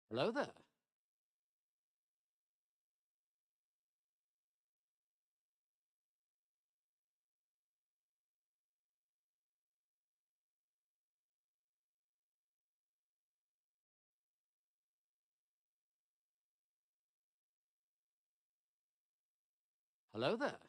Hello there. Hello there.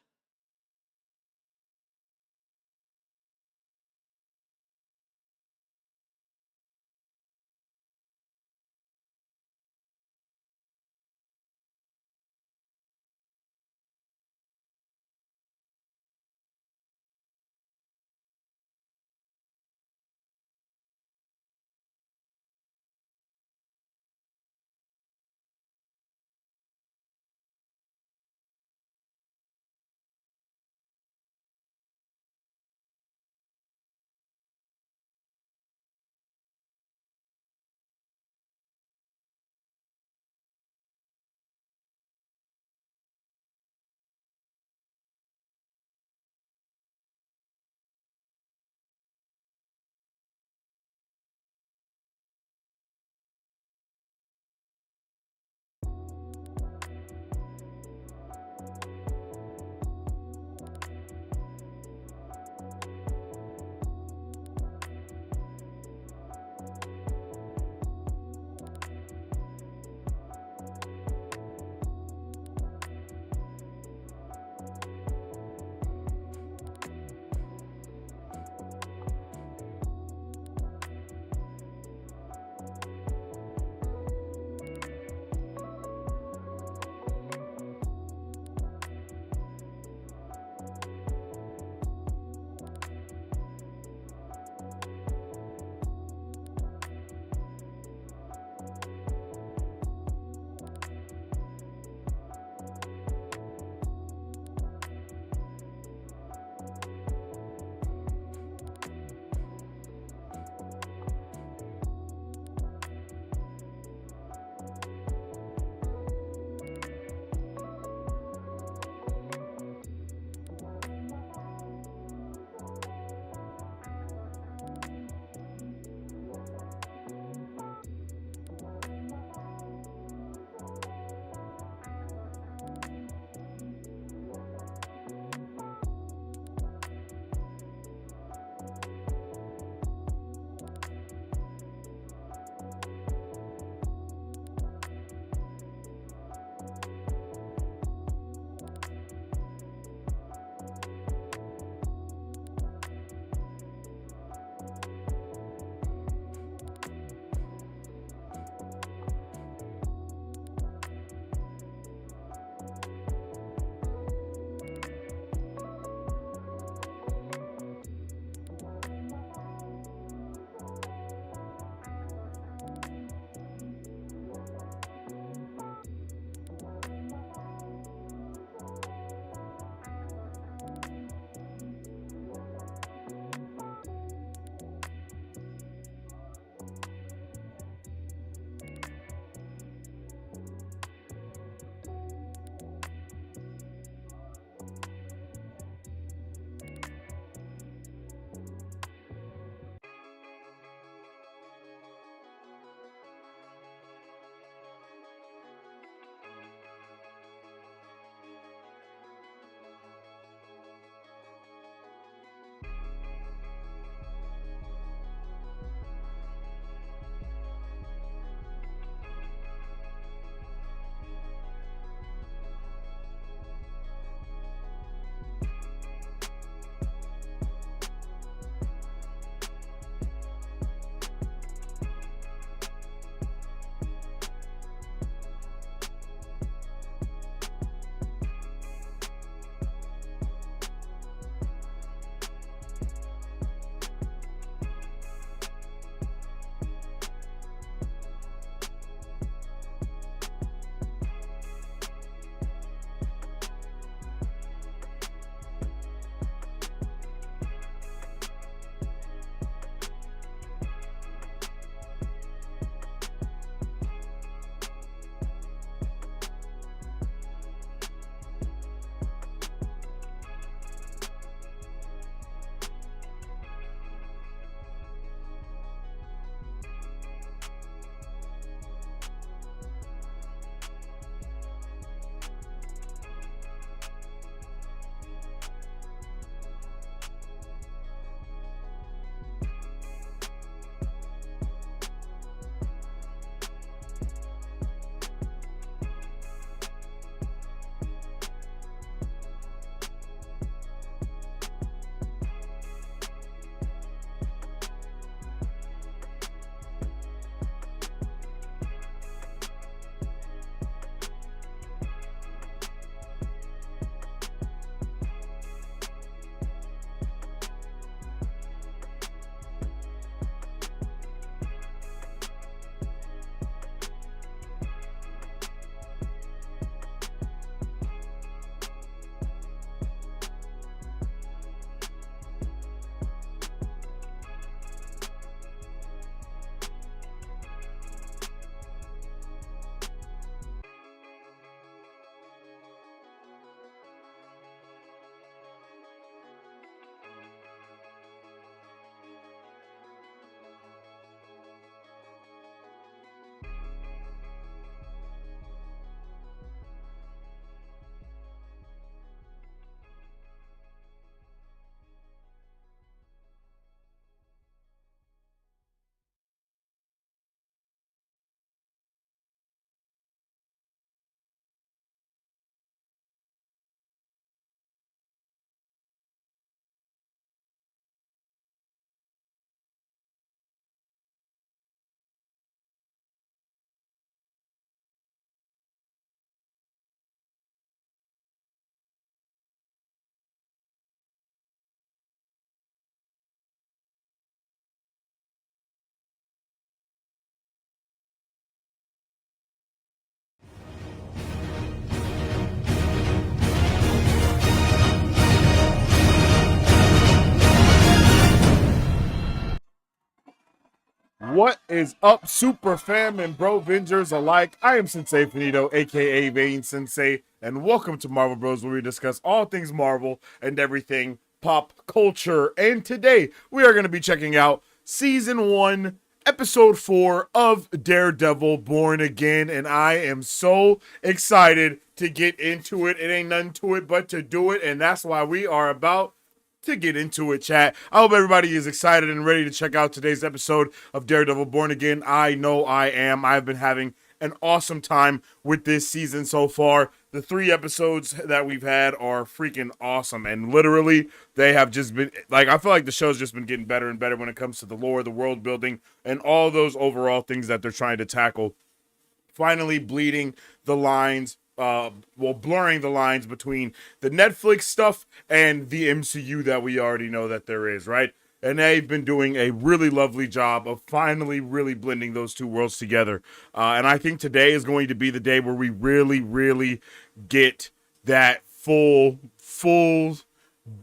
What is up, super fam and bro Vengers alike? I am Sensei Finito, aka Vane Sensei, and welcome to Marvel Bros, where we discuss all things Marvel and everything pop culture. And today we are going to be checking out Season 1, Episode 4 of Daredevil Born Again, and I am so excited to get into it. It ain't nothing to it but to do it, and that's why we are about to get into it, chat. I hope everybody is excited and ready to check out today's episode of Daredevil Born Again. I know I am. I've been having an awesome time with this season so far. The 3 episodes that we've had are freaking awesome, and literally they have just been, like, I feel like the show's just been getting better and better when it comes to the lore, the world building, and all those overall things that they're trying to tackle. Finally bleeding the lines, blurring the lines between the Netflix stuff and the MCU that we already know that there is, right? And they've been doing a really lovely job of finally really blending those two worlds together. And I think today is going to be the day where we really get that full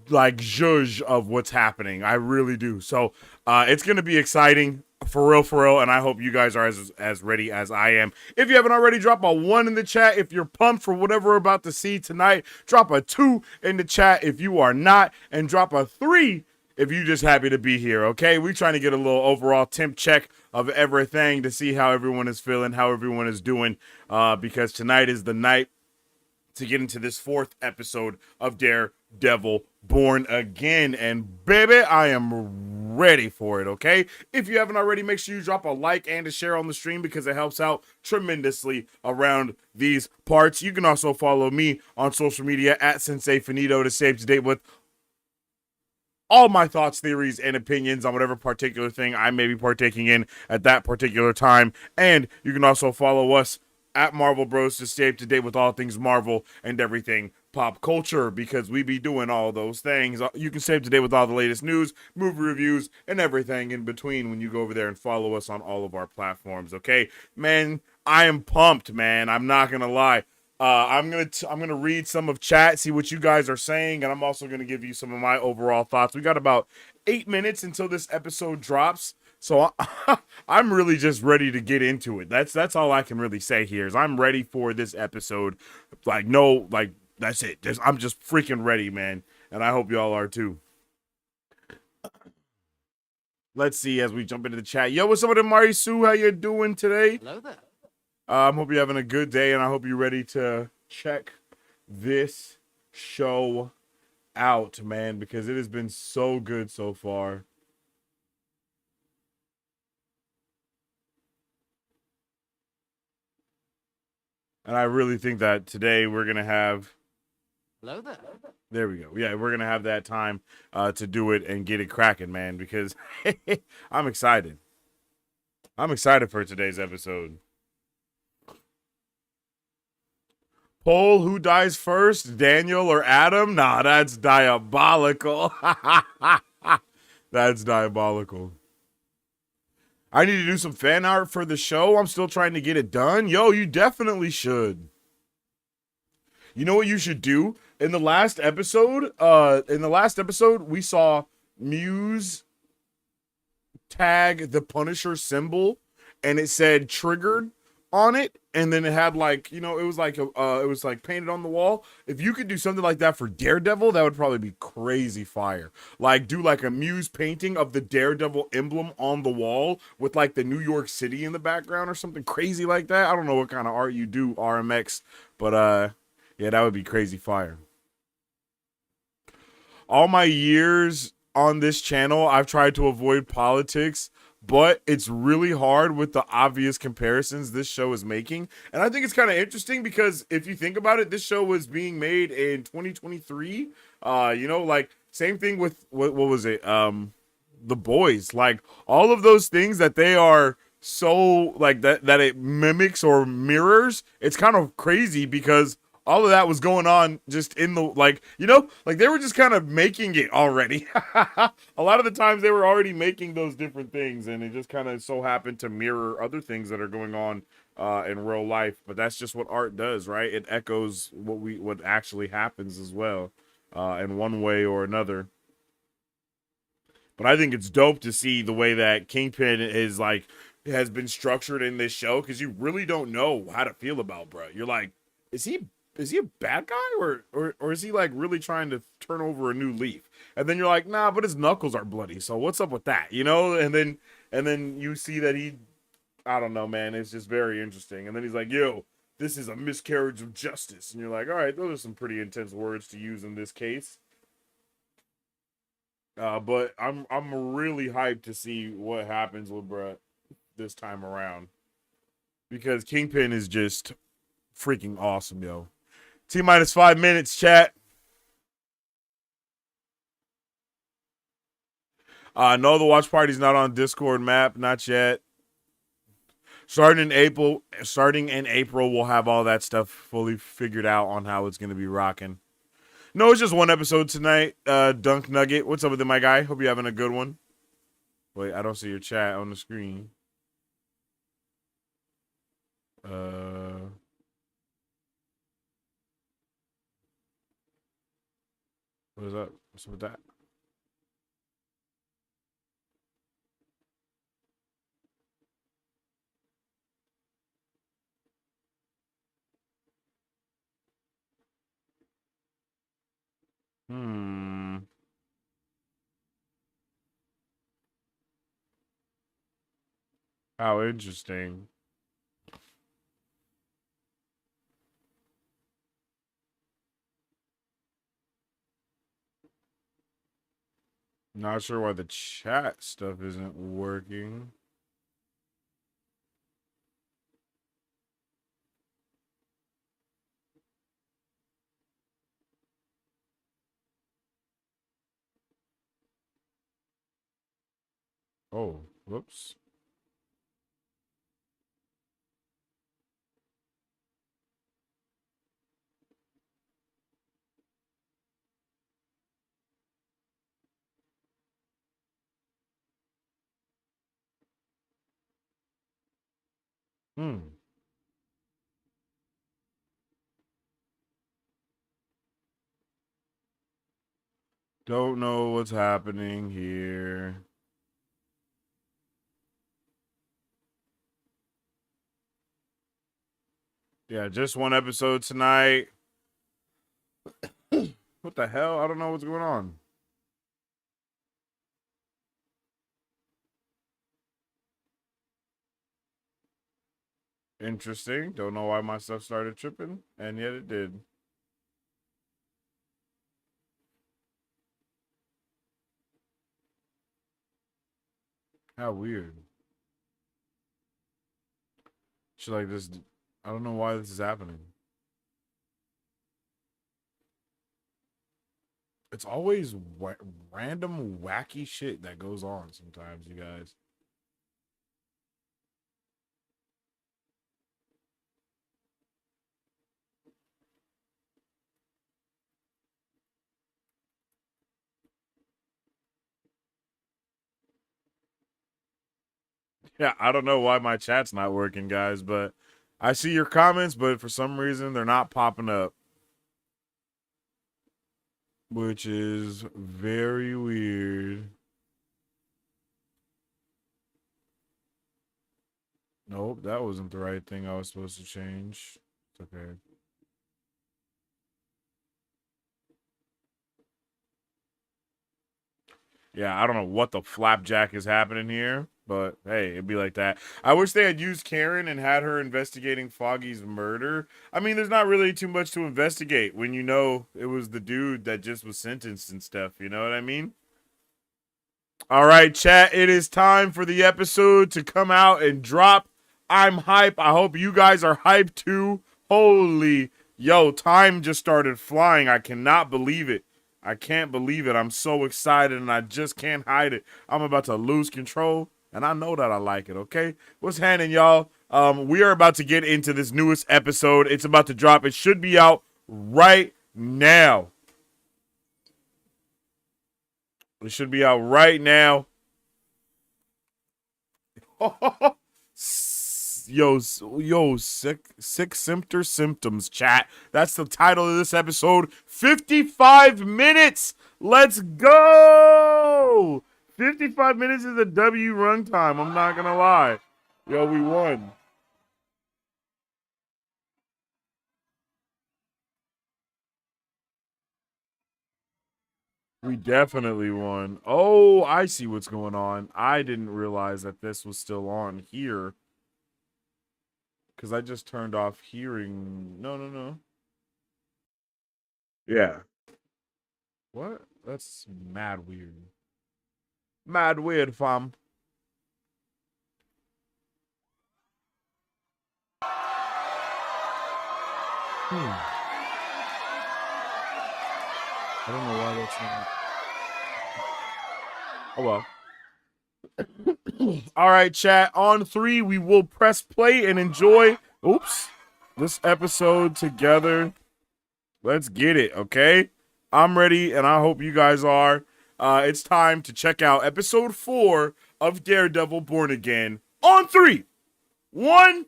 like zhuzh of what's happening. I really do. So it's going to be exciting. For real, and I hope you guys are as ready as I am. If you haven't already, drop a 1 in the chat if you're pumped for whatever we're about to see tonight. Drop a 2 in the chat if you are not, and drop a 3 if you're just happy to be here, okay? We're trying to get a little overall temp check of everything to see how everyone is feeling, how everyone is doing, because tonight is the night to get into this 4th episode of Daredevil Born Again, and baby, I am ready for it, okay? If you haven't already, make sure you drop a like and a share on the stream because it helps out tremendously around these parts. You can also follow me on social media at Sensei Finito to stay up to date with all my thoughts, theories, and opinions on whatever particular thing I may be partaking in at that particular time. And you can also follow us at Marvel Bros to stay up to date with all things Marvel and everything pop culture, because we be doing all those things. You can stay up to date with all the latest news, movie reviews, and everything in between when you go over there and follow us on all of our platforms, okay? Man, I am pumped, man. I'm not gonna lie. I'm gonna read some of chat, see what you guys are saying, and I'm also gonna give you some of my overall thoughts. We got about 8 minutes until this episode drops. So I'm really just ready to get into it. That's all I can really say here is I'm ready for this episode. That's it. I'm just freaking ready, man. And I hope y'all are too. Let's see as we jump into the chat. Yo, what's up with Marisu? How you doing today? Hello there. I hope you're having a good day, and I hope you're ready to check this show out, man, because it has been so good so far. And I really think that today we're going to have... Hello there. There we go. Yeah, we're going to have that time to do it and get it cracking, man, because I'm excited. I'm excited for today's episode. Poll, who dies first, Daniel or Adam? Nah, that's diabolical. That's diabolical. I need to do some fan art for the show. I'm still trying to get it done. Yo, you definitely should. You know what you should do? In the last episode, we saw Muse tag the Punisher symbol, and it said triggered on it, and then it had like, you know, it was like painted on the wall. If you could do something like that for Daredevil, that would probably be crazy fire. Like do like a Muse painting of the Daredevil emblem on the wall with like the New York City in the background or something crazy like that. I don't know what kind of art you do, RMX, but yeah, that would be crazy fire. All my years on this channel, I've tried to avoid politics, but it's really hard with the obvious comparisons this show is making. And I think it's kind of interesting because if you think about it, this show was being made in 2023. You know, like same thing with what was it? The Boys. Like all of those things that they are so like that it mimics or mirrors. It's kind of crazy because all of that was going on just in the, like, you know, like they were just kind of making it already. A lot of the times they were already making those different things, and it just kind of so happened to mirror other things that are going on in real life. But that's just what art does, right? It echoes what actually happens as well, in one way or another. But I think it's dope to see the way that Kingpin is like has been structured in this show because you really don't know how to feel about bro. You're like, is he a bad guy or is he like really trying to turn over a new leaf? And then you're like, nah, but his knuckles are bloody. So what's up with that? You know? And then you see that he, I don't know, man. It's just very interesting. And then he's like, yo, this is a miscarriage of justice. And you're like, all right, those are some pretty intense words to use in this case. But I'm really hyped to see what happens with Brett this time around because Kingpin is just freaking awesome, yo. T-minus 5 minutes, chat. No, the watch party's not on Discord map, not yet. Starting in April, we'll have all that stuff fully figured out on how it's gonna be rocking. No, it's just one episode tonight. Dunk Nugget, what's up with it, my guy? Hope you're having a good one. Wait, I don't see your chat on the screen. What is up? What's up with that? How interesting. Not sure why the chat stuff isn't working. Oh, whoops. Don't know what's happening here. Yeah, just one episode tonight. What the hell? I don't know what's going on. Interesting. Don't know why my stuff started tripping, and yet it did. How weird. Shit like this. I don't know why this is happening. It's always random wacky shit that goes on sometimes, you guys. Yeah, I don't know why my chat's not working, guys, but I see your comments, but for some reason they're not popping up. Which is very weird. Nope, that wasn't the right thing I was supposed to change. It's okay. Yeah, I don't know what the flapjack is happening here, but hey, it'd be like that. I wish they had used Karen and had her investigating Foggy's murder. I mean, there's not really too much to investigate when you know it was the dude that just was sentenced and stuff. You know what I mean? All right, chat, it is time for the episode to come out and drop. I'm hype. I hope you guys are hyped too. Holy, yo, time just started flying. I cannot believe it. I can't believe it. I'm so excited and I just can't hide it. I'm about to lose control and I know that I like it, okay? What's happening, y'all? We are about to get into this newest episode. It's about to drop. It should be out right now. It should be out right now. Sick symptoms, chat. That's the title of this episode. 55 minutes. Let's go. 55 minutes is a W runtime. I'm not gonna lie. Yo, we won. We definitely won. Oh, I see what's going on. I didn't realize that this was still on here. Because I just turned off hearing. No. Yeah. What? That's mad weird. Mad weird, fam. I don't know why that's not. Oh well. All right, chat. On 3, we will press play and enjoy. Oops. This episode together. Let's get it, okay? I'm ready, and I hope you guys are. It's time to check out episode 4 of Daredevil Born Again. On 3. 1,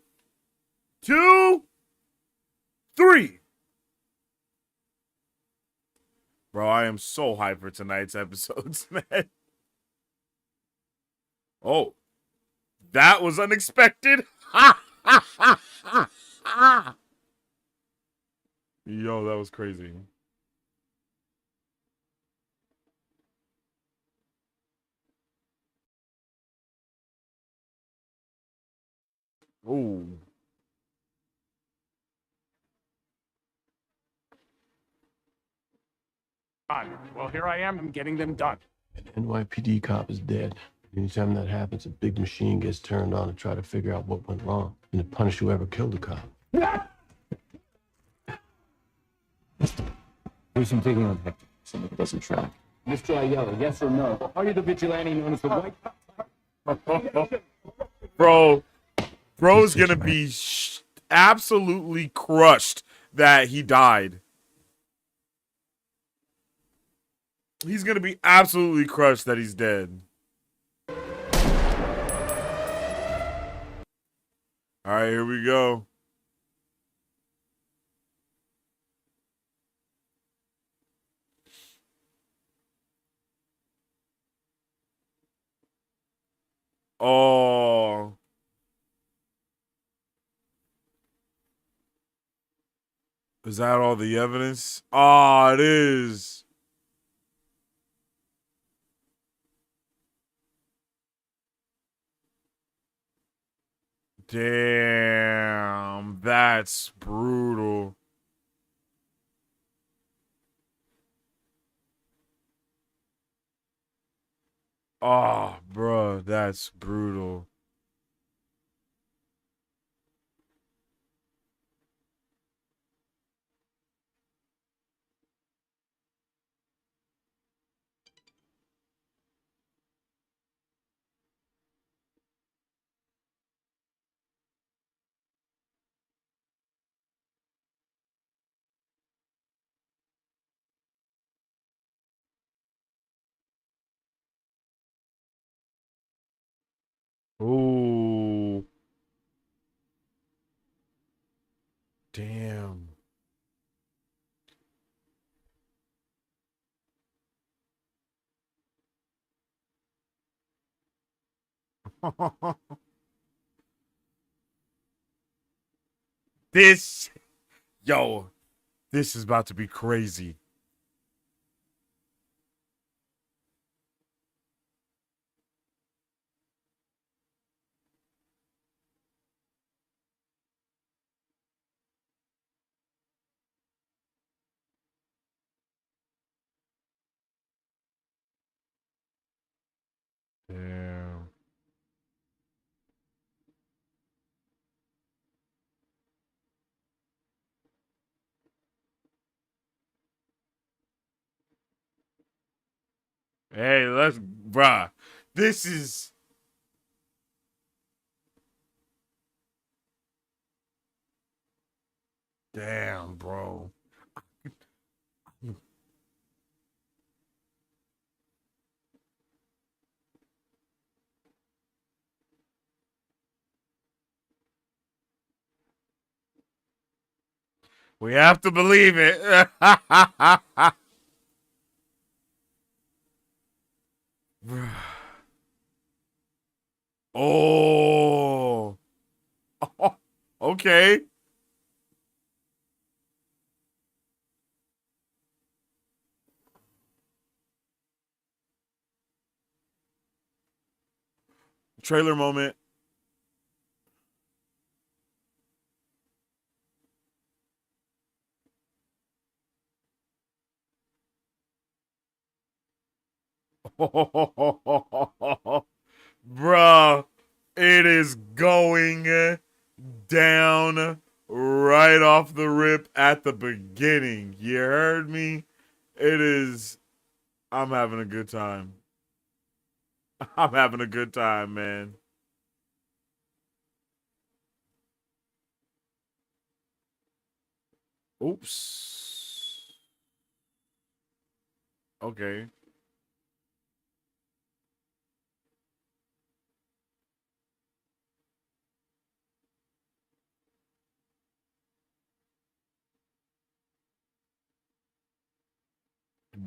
2, 3. Bro, I am so hyped for tonight's episodes, man. Oh, that was unexpected. Yo, that was crazy. Oh. Well, here I am. I'm getting them done. An NYPD cop is dead. Anytime that happens, a big machine gets turned on to try to figure out what went wrong and to punish whoever killed the cop. Do some digging on Hector. Somebody doesn't track. Mr. Aiello, yes or no? Are you the vigilante known as the White? Bro's gonna be absolutely crushed that he died. He's gonna be absolutely crushed that he's dead. All right, here we go. Oh. Is that all the evidence? Oh, it is. Damn, that's brutal. Oh, bro, that's brutal. Ooh. Damn. This, yo, this is about to be crazy. Damn. Hey, bruh. This is. Damn, bro. We have to believe it. Bruh. Oh. Okay. Trailer moment. Bruh, it is going down right off the rip at the beginning. You heard me? It is. I'm having a good time. I'm having a good time, man. Oops. Okay.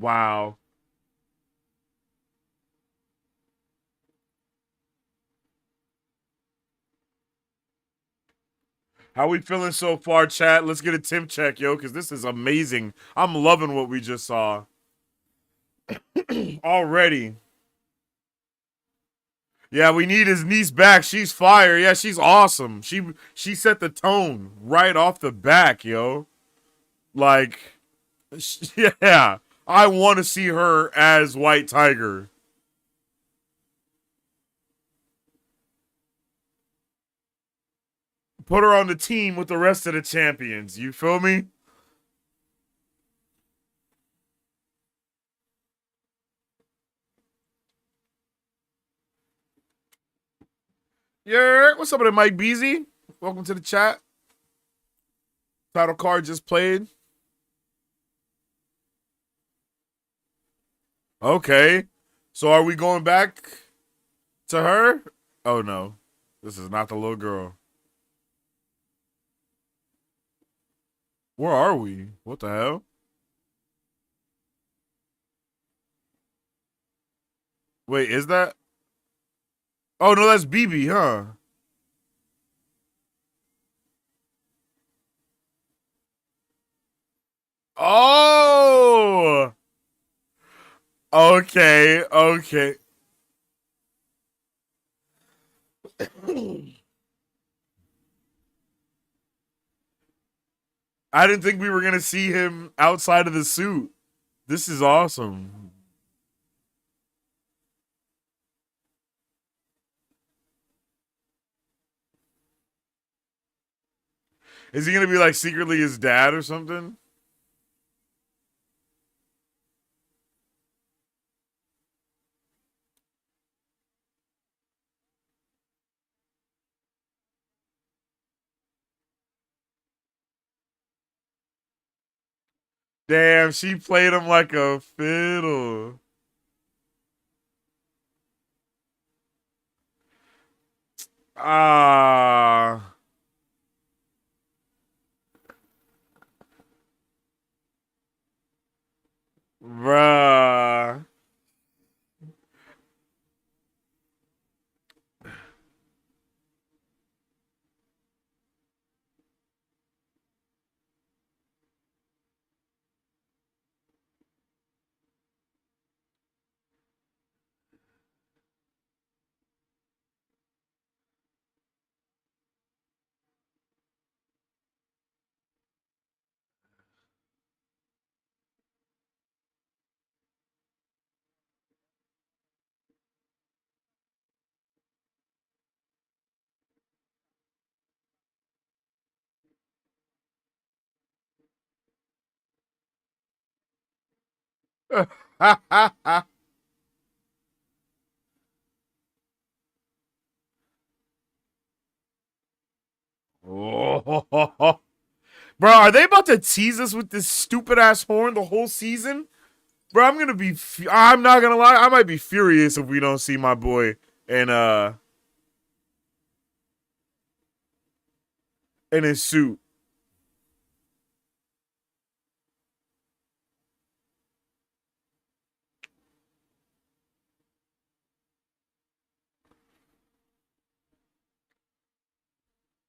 Wow. How we feeling so far, chat? Let's get a temp check, yo, because this is amazing. I'm loving what we just saw. Already. Yeah, we need his niece back. She's fire. Yeah, she's awesome. She set the tone right off the back, yo. Like, yeah. I want to see her as White Tiger. Put her on the team with the rest of the champions. You feel me? Yeah, what's up with it, Mike Beasy? Welcome to the chat. Title card just played. Okay. So are we going back to her? Oh no. This is not the little girl. Where are we? What the hell? Wait, is that? Oh no, that's BB, huh? Oh. Okay, okay. I didn't think we were gonna see him outside of the suit. This is awesome. Is he gonna be like secretly his dad or something? Damn, she played him like a fiddle. Ah, bruh. Oh. Bro, are they about to tease us with this stupid ass horn the whole season? Bro, I'm gonna be. I'm not gonna lie. I might be furious if we don't see my boy in his suit.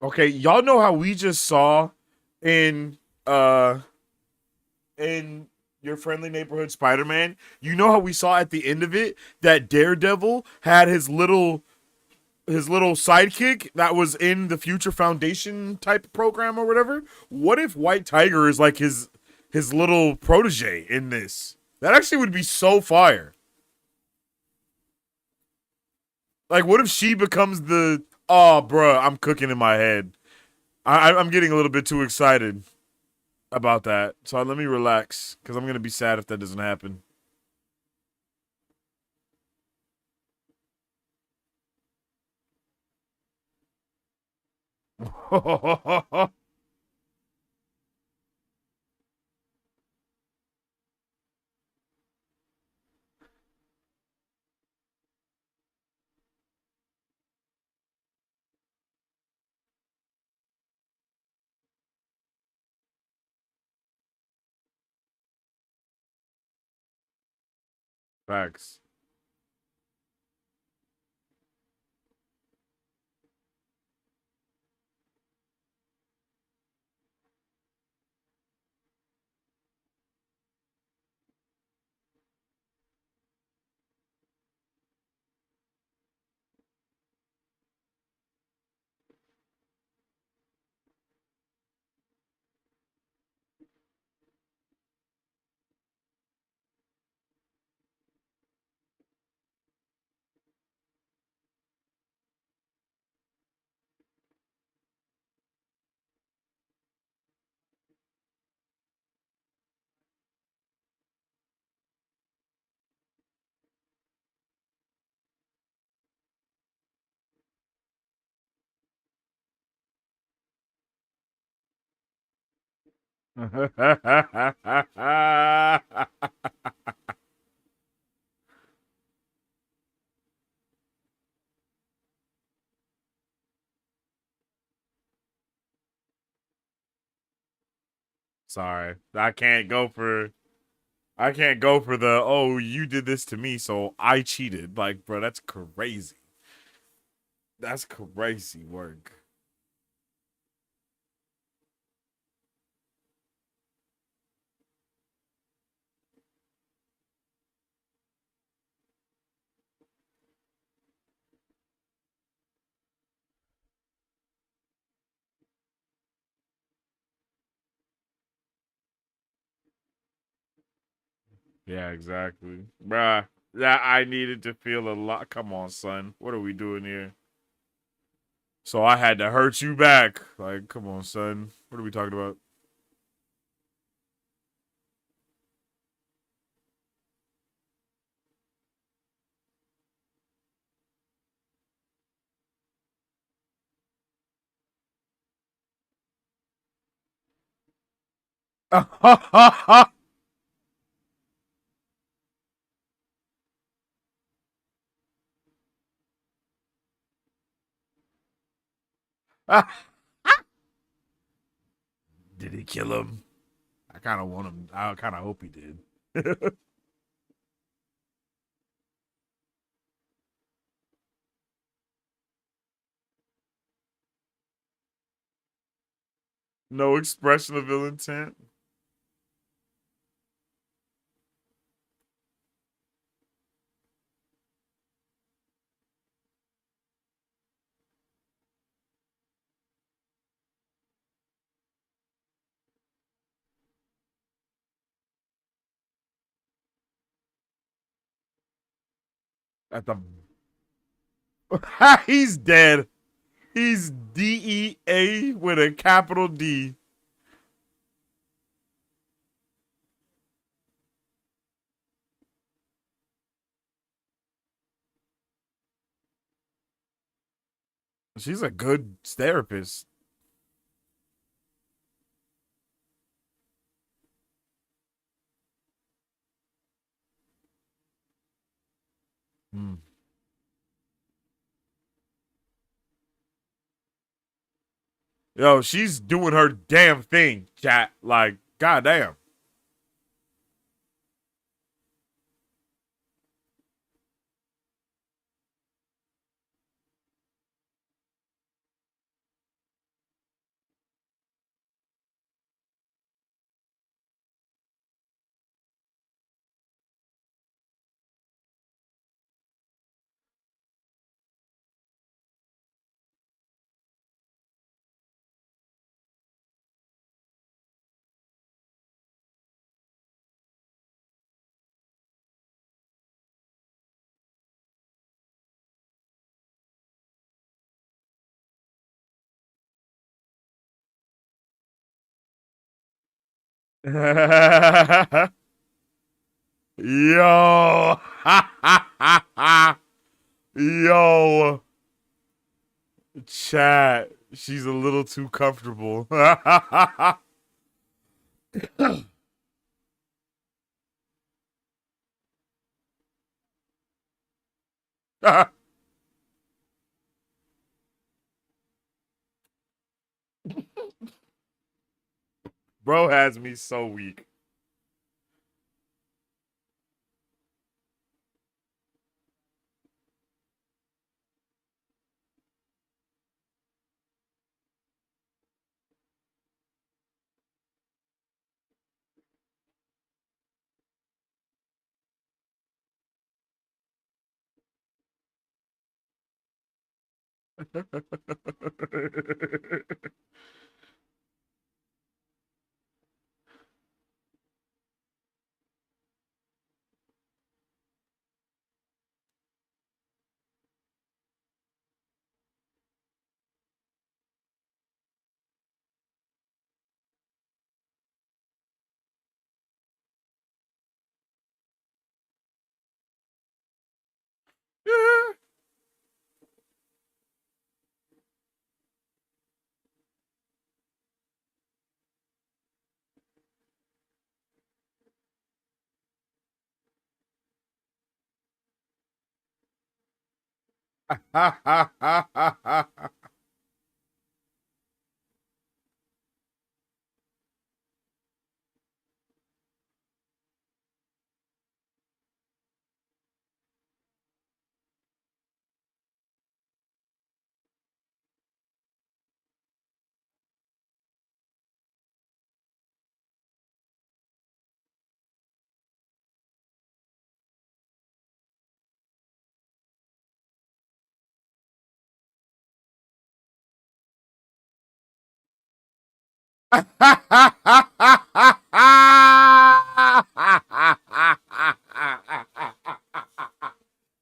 Okay, y'all know how we just saw in uh in Your Friendly Neighborhood Spider-Man. You know how we saw at the end of it that Daredevil had his little sidekick that was in the Future Foundation type program or whatever. What if White Tiger is like his little protege in this? That actually would be so fire. Like, what if she becomes the? Oh, bruh, I'm cooking in my head. I'm getting a little bit too excited about that. So let me relax because I'm gonna be sad if that doesn't happen. Facts. Sorry, I can't go for the oh you did this to me so I cheated. Like, bro, that's crazy. That's crazy work. Yeah, exactly. Bruh, that I needed to feel a lot. Come on, son. What are we doing here? So I had to hurt you back. Like, come on, son. What are we talking about? Did he kill him? I kind of want him. I kind of hope he did. No expression of ill intent. At the he's dead. He's DEA with a capital D. She's a good therapist. Hmm. Yo, she's doing her damn thing, chat. Like, goddamn. Yo. Yo. Chat. She's a little too comfortable. Bro has me so weak.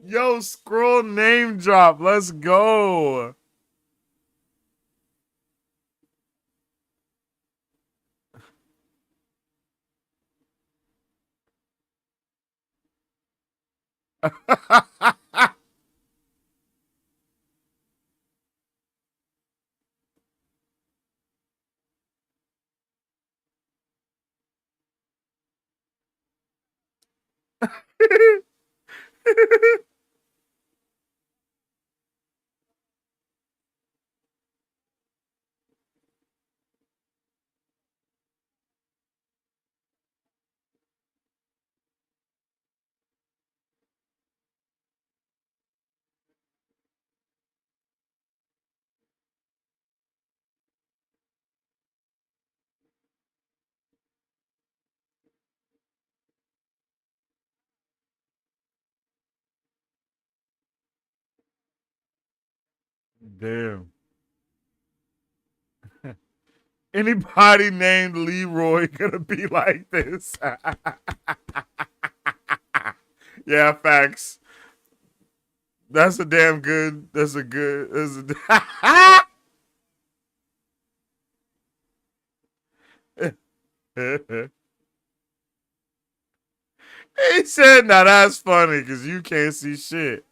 Yo, scroll name drop. Let's go. Damn. Anybody named Leroy gonna be like this? Yeah, facts. That's a damn good. That's a good. He said, "Now that's funny because you can't see shit."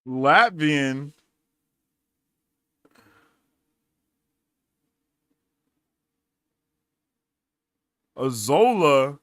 Latvian. Zola.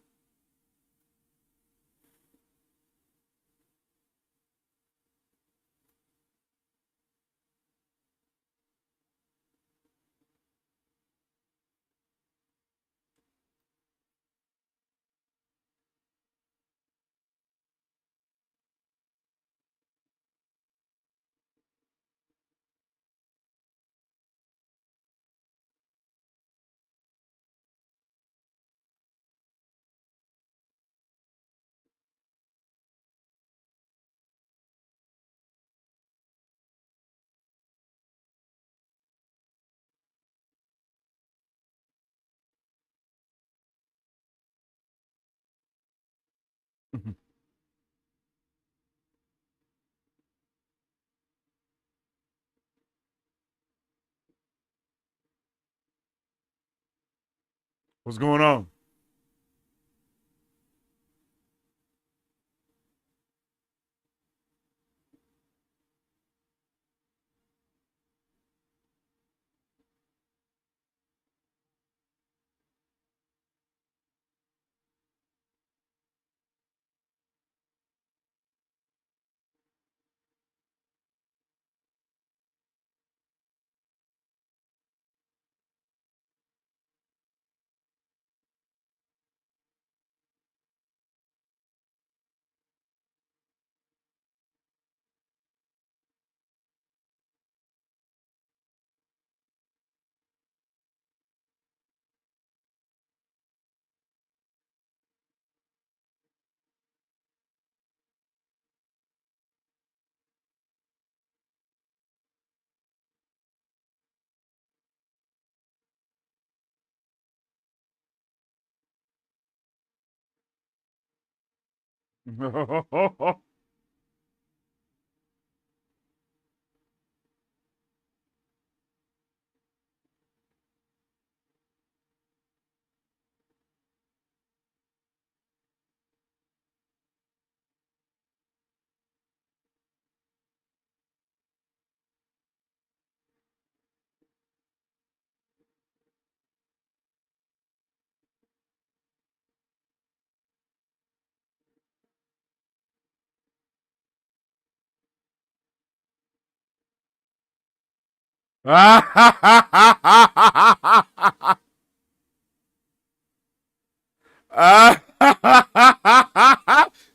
What's going on?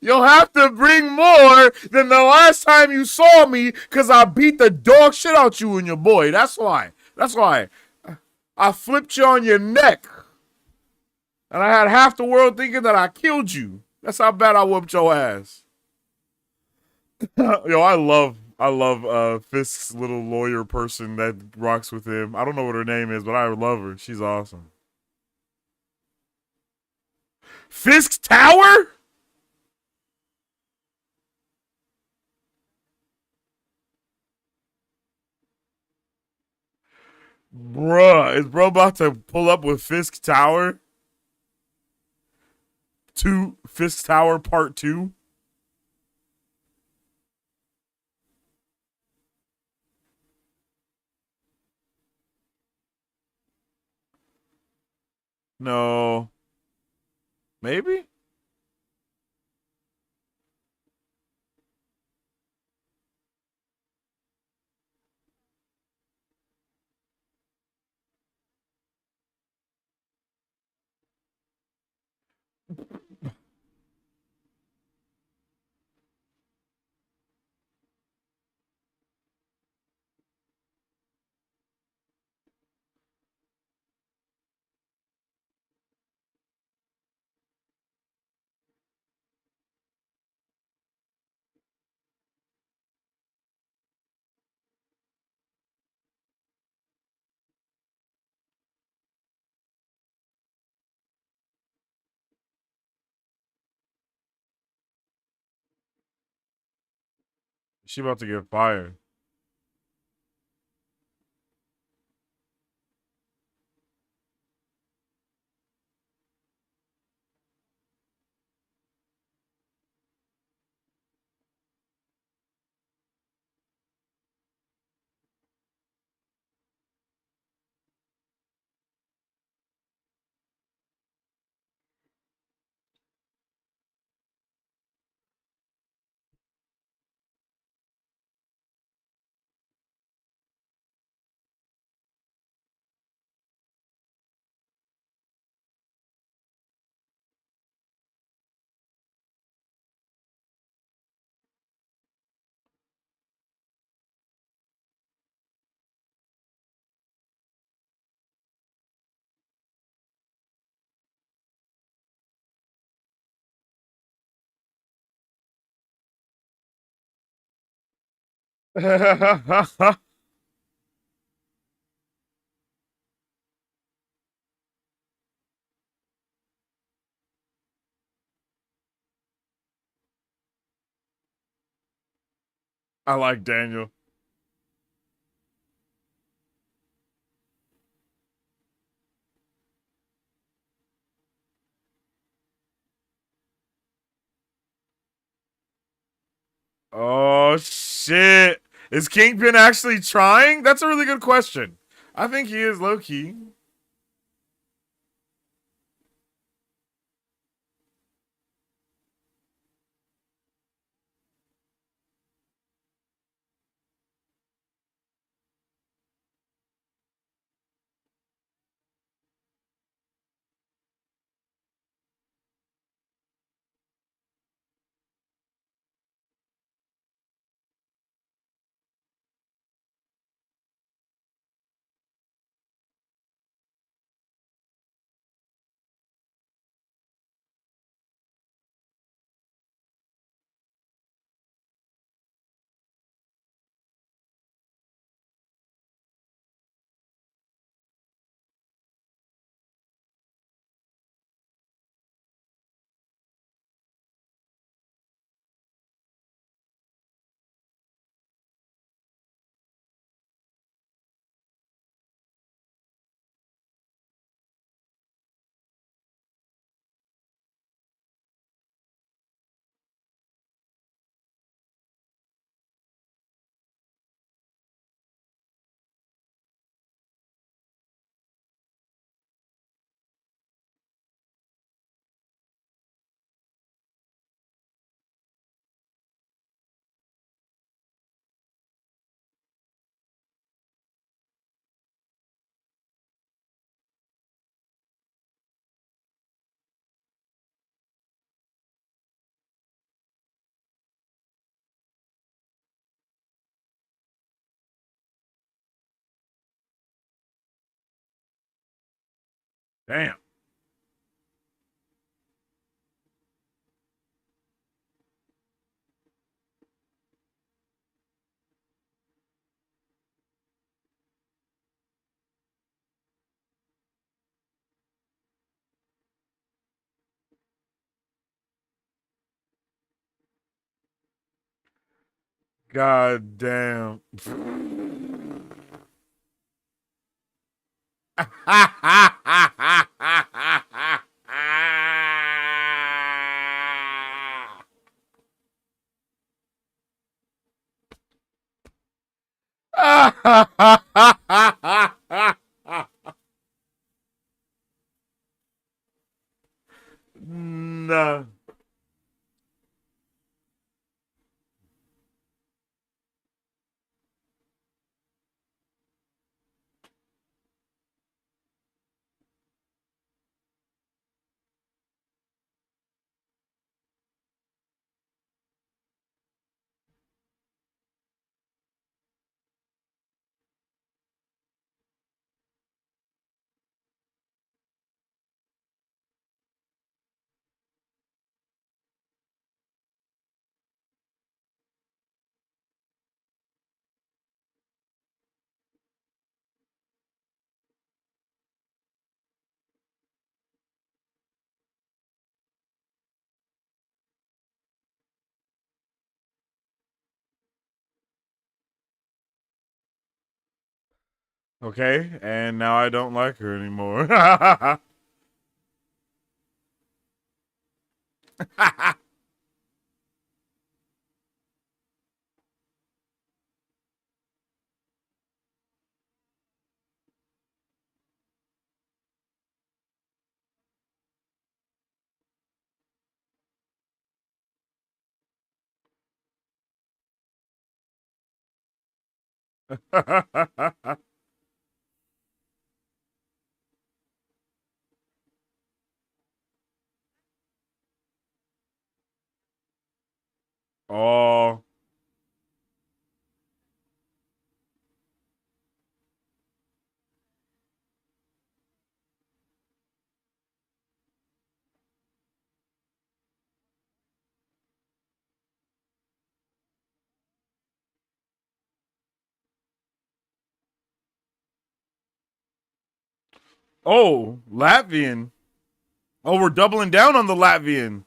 You'll have to bring more than the last time you saw me because I beat the dog shit out you and your boy. That's why. That's why. I flipped you on your neck. And I had half the world thinking that I killed you. That's how bad I whooped your ass. Yo, I love Fisk's little lawyer person that rocks with him. I don't know what her name is, but I love her. She's awesome. Fisk's Tower? Bruh, is bro about to pull up with Fisk Tower? Fisk Tower Part 2? No. Maybe? She about to get fired. I like Daniel. Oh shit. Is Kingpin actually trying? That's a really good question. I think he is low key. Damn. God damn. No. Okay, and now I don't like her anymore. Oh. Oh, Latvian. Oh, we're doubling down on the Latvian.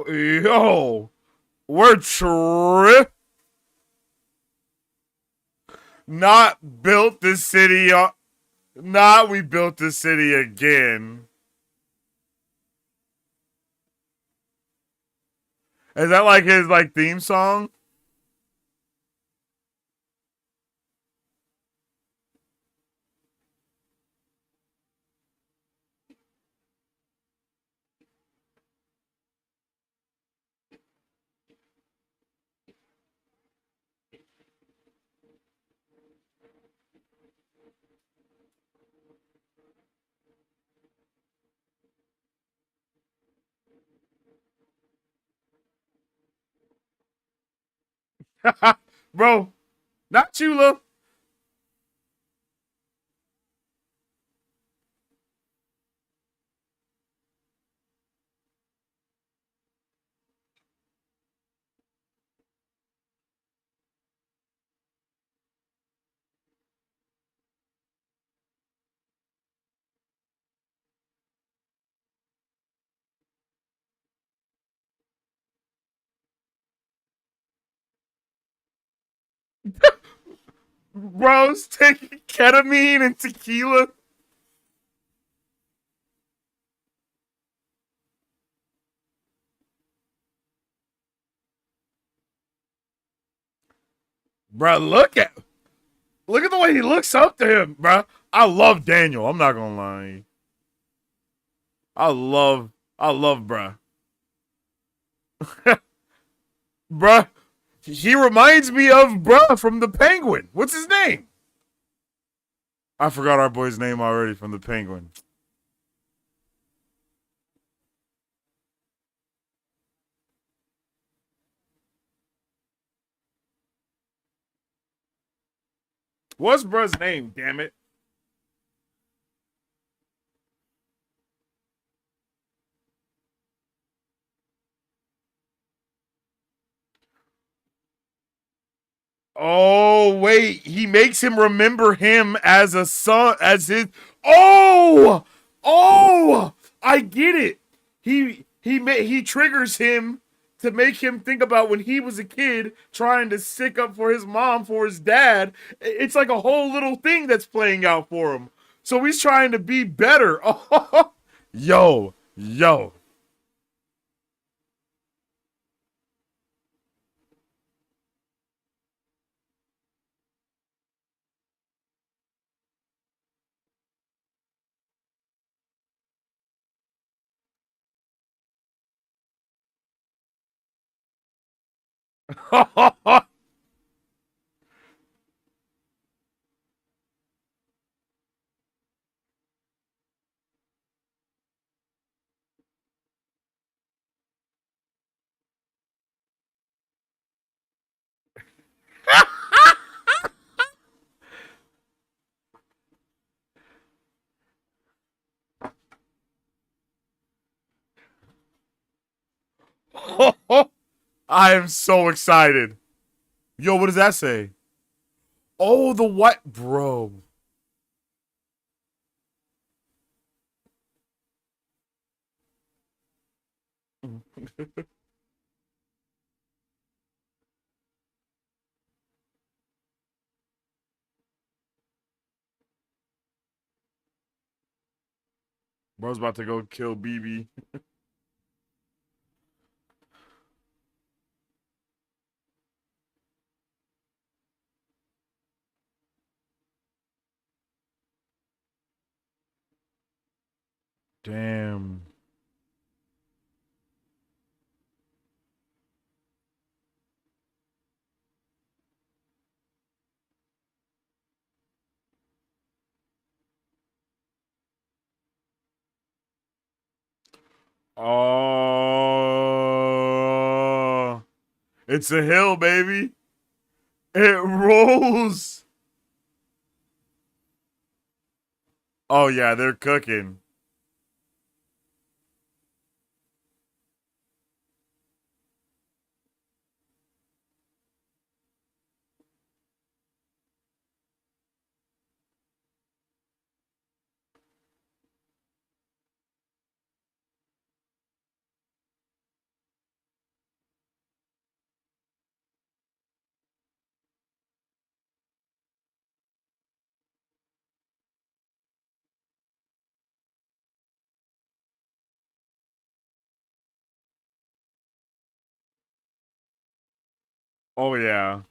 Yo, we're not built the city on. Not we built the city again. Is that like his like theme song? Bro, not Chula. Bro's taking ketamine and tequila. Bro, look at the way he looks up to him, bro. I love Daniel. I'm not gonna lie. I love, bruh. Bruh, he reminds me of bruh from the Penguin. What's his name? I forgot our boy's name already from the Penguin. What's bruh's name, damn it? Oh, wait. He makes him remember him as a son, as his. Oh! Oh! I get it. He triggers him to make him think about when he was a kid trying to stick up for his mom, for his dad. It's like a whole little thing that's playing out for him. So he's trying to be better. Oh, yo. I am so excited. Yo, what does that say? Oh, the what? Bro. Bro's about to go kill BB. Damn. Oh, it's a hill, baby. It rolls. Oh yeah, they're cooking. Oh yeah.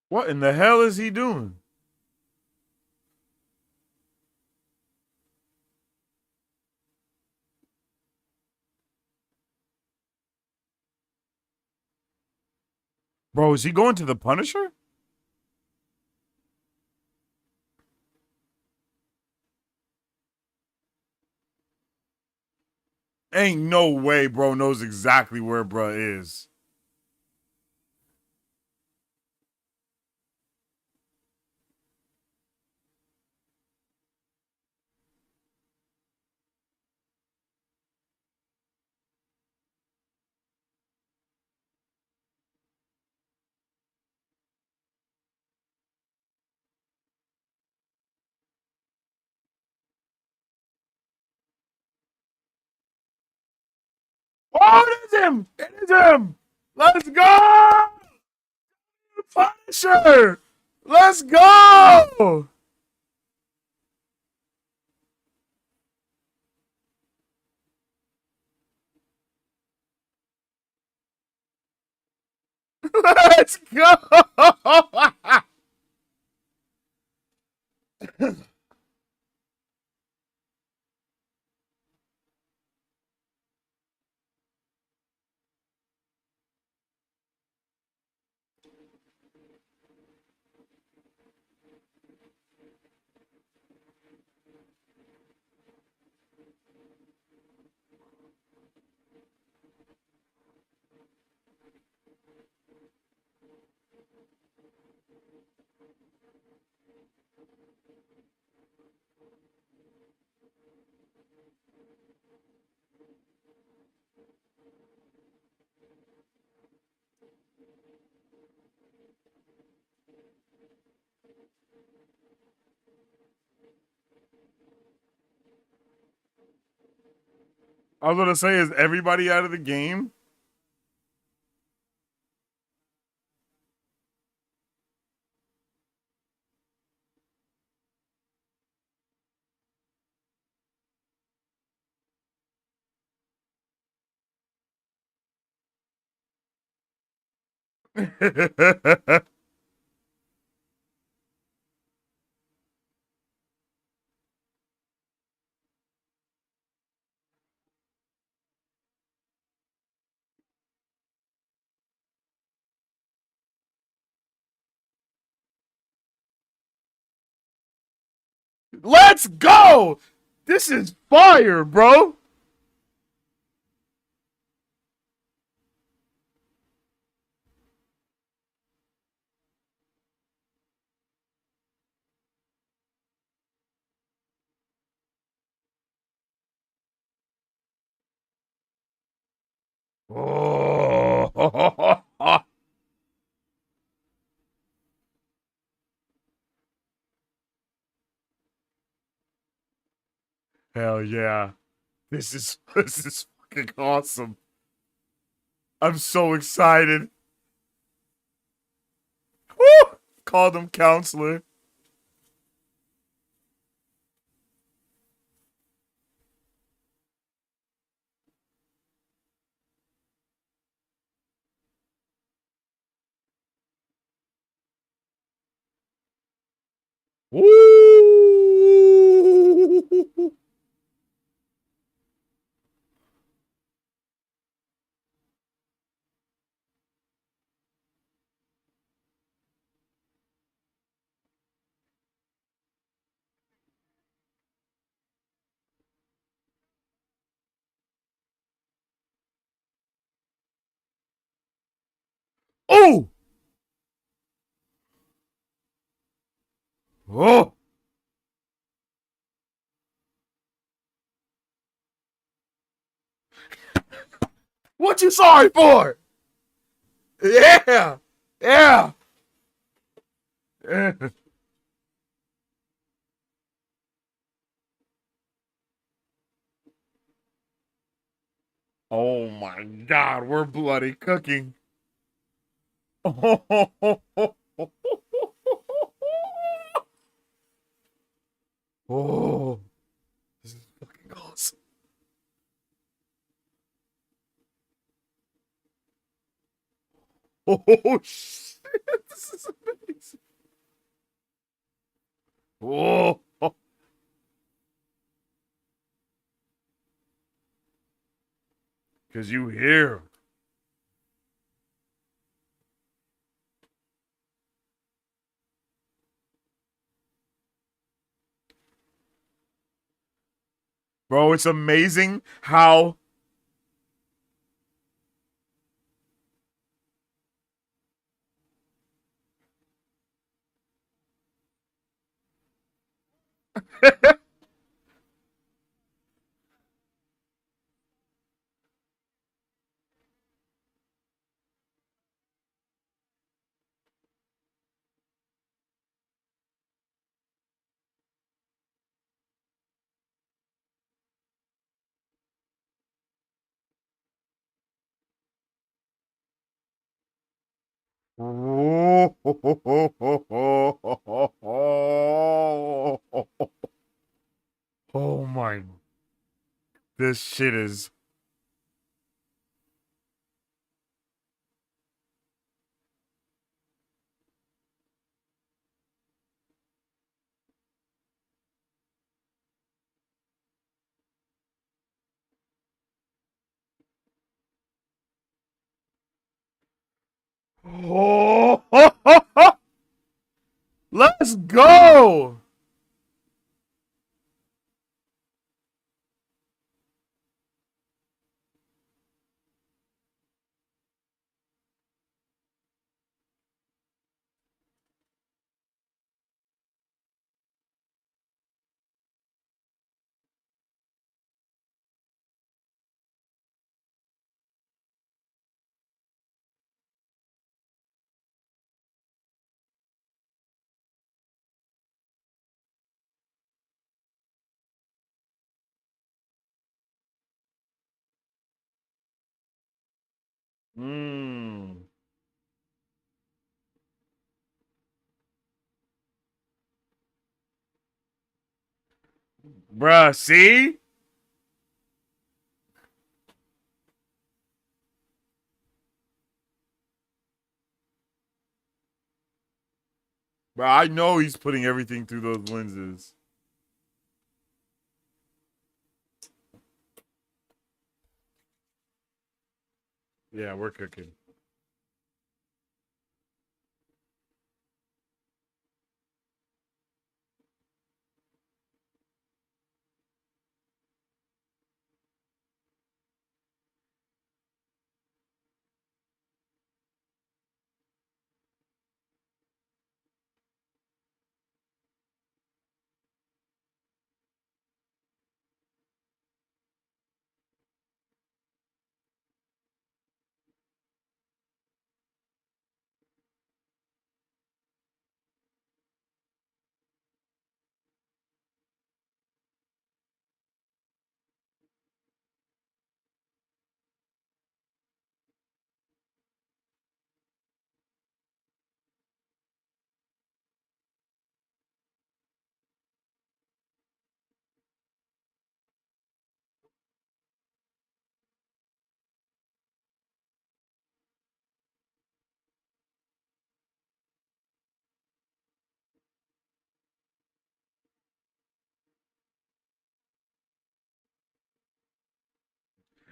What in the hell is he doing? Bro, is he going to the Punisher? Ain't no way bro knows exactly where bro is. Oh, it is him! It is him! Let's go! Punisher! Let's go! Let's go! I was gonna say, is everybody out of the game? Let's go! This is fire, bro! Oh, hell yeah. This is fucking awesome. I'm so excited. Woo! Called him counselor. Woo! Oh. What you sorry for? Yeah. Yeah. Yeah. Oh my God, we're bloody cooking. Oh, this is fucking awesome. Oh shit, this is amazing. Oh, because you hear. Bro, it's amazing how oh, oh my, this shit is. Oh, let's go. Mmm. Bruh, see? Bruh, I know he's putting everything through those lenses. Yeah, we're cooking.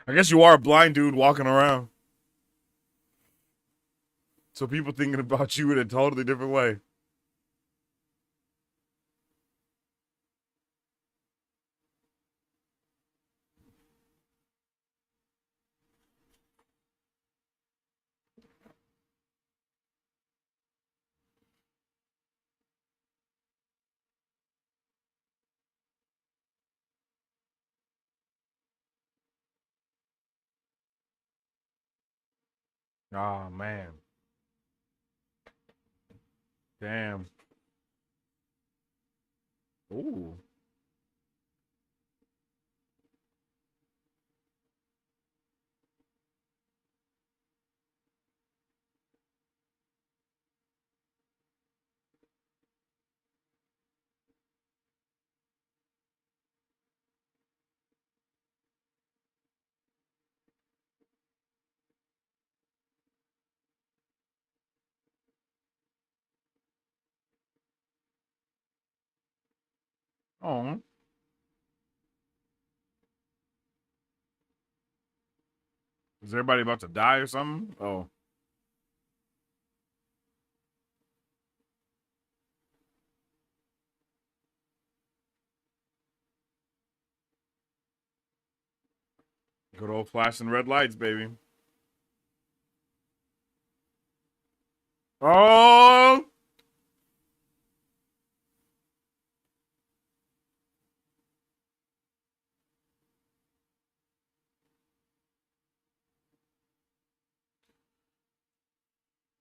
I guess you are a blind dude walking around. So people thinking about you in a totally different way. Oh man. Damn. Ooh. Oh. Is everybody about to die or something? Oh. Good old flashing red lights, baby. Oh!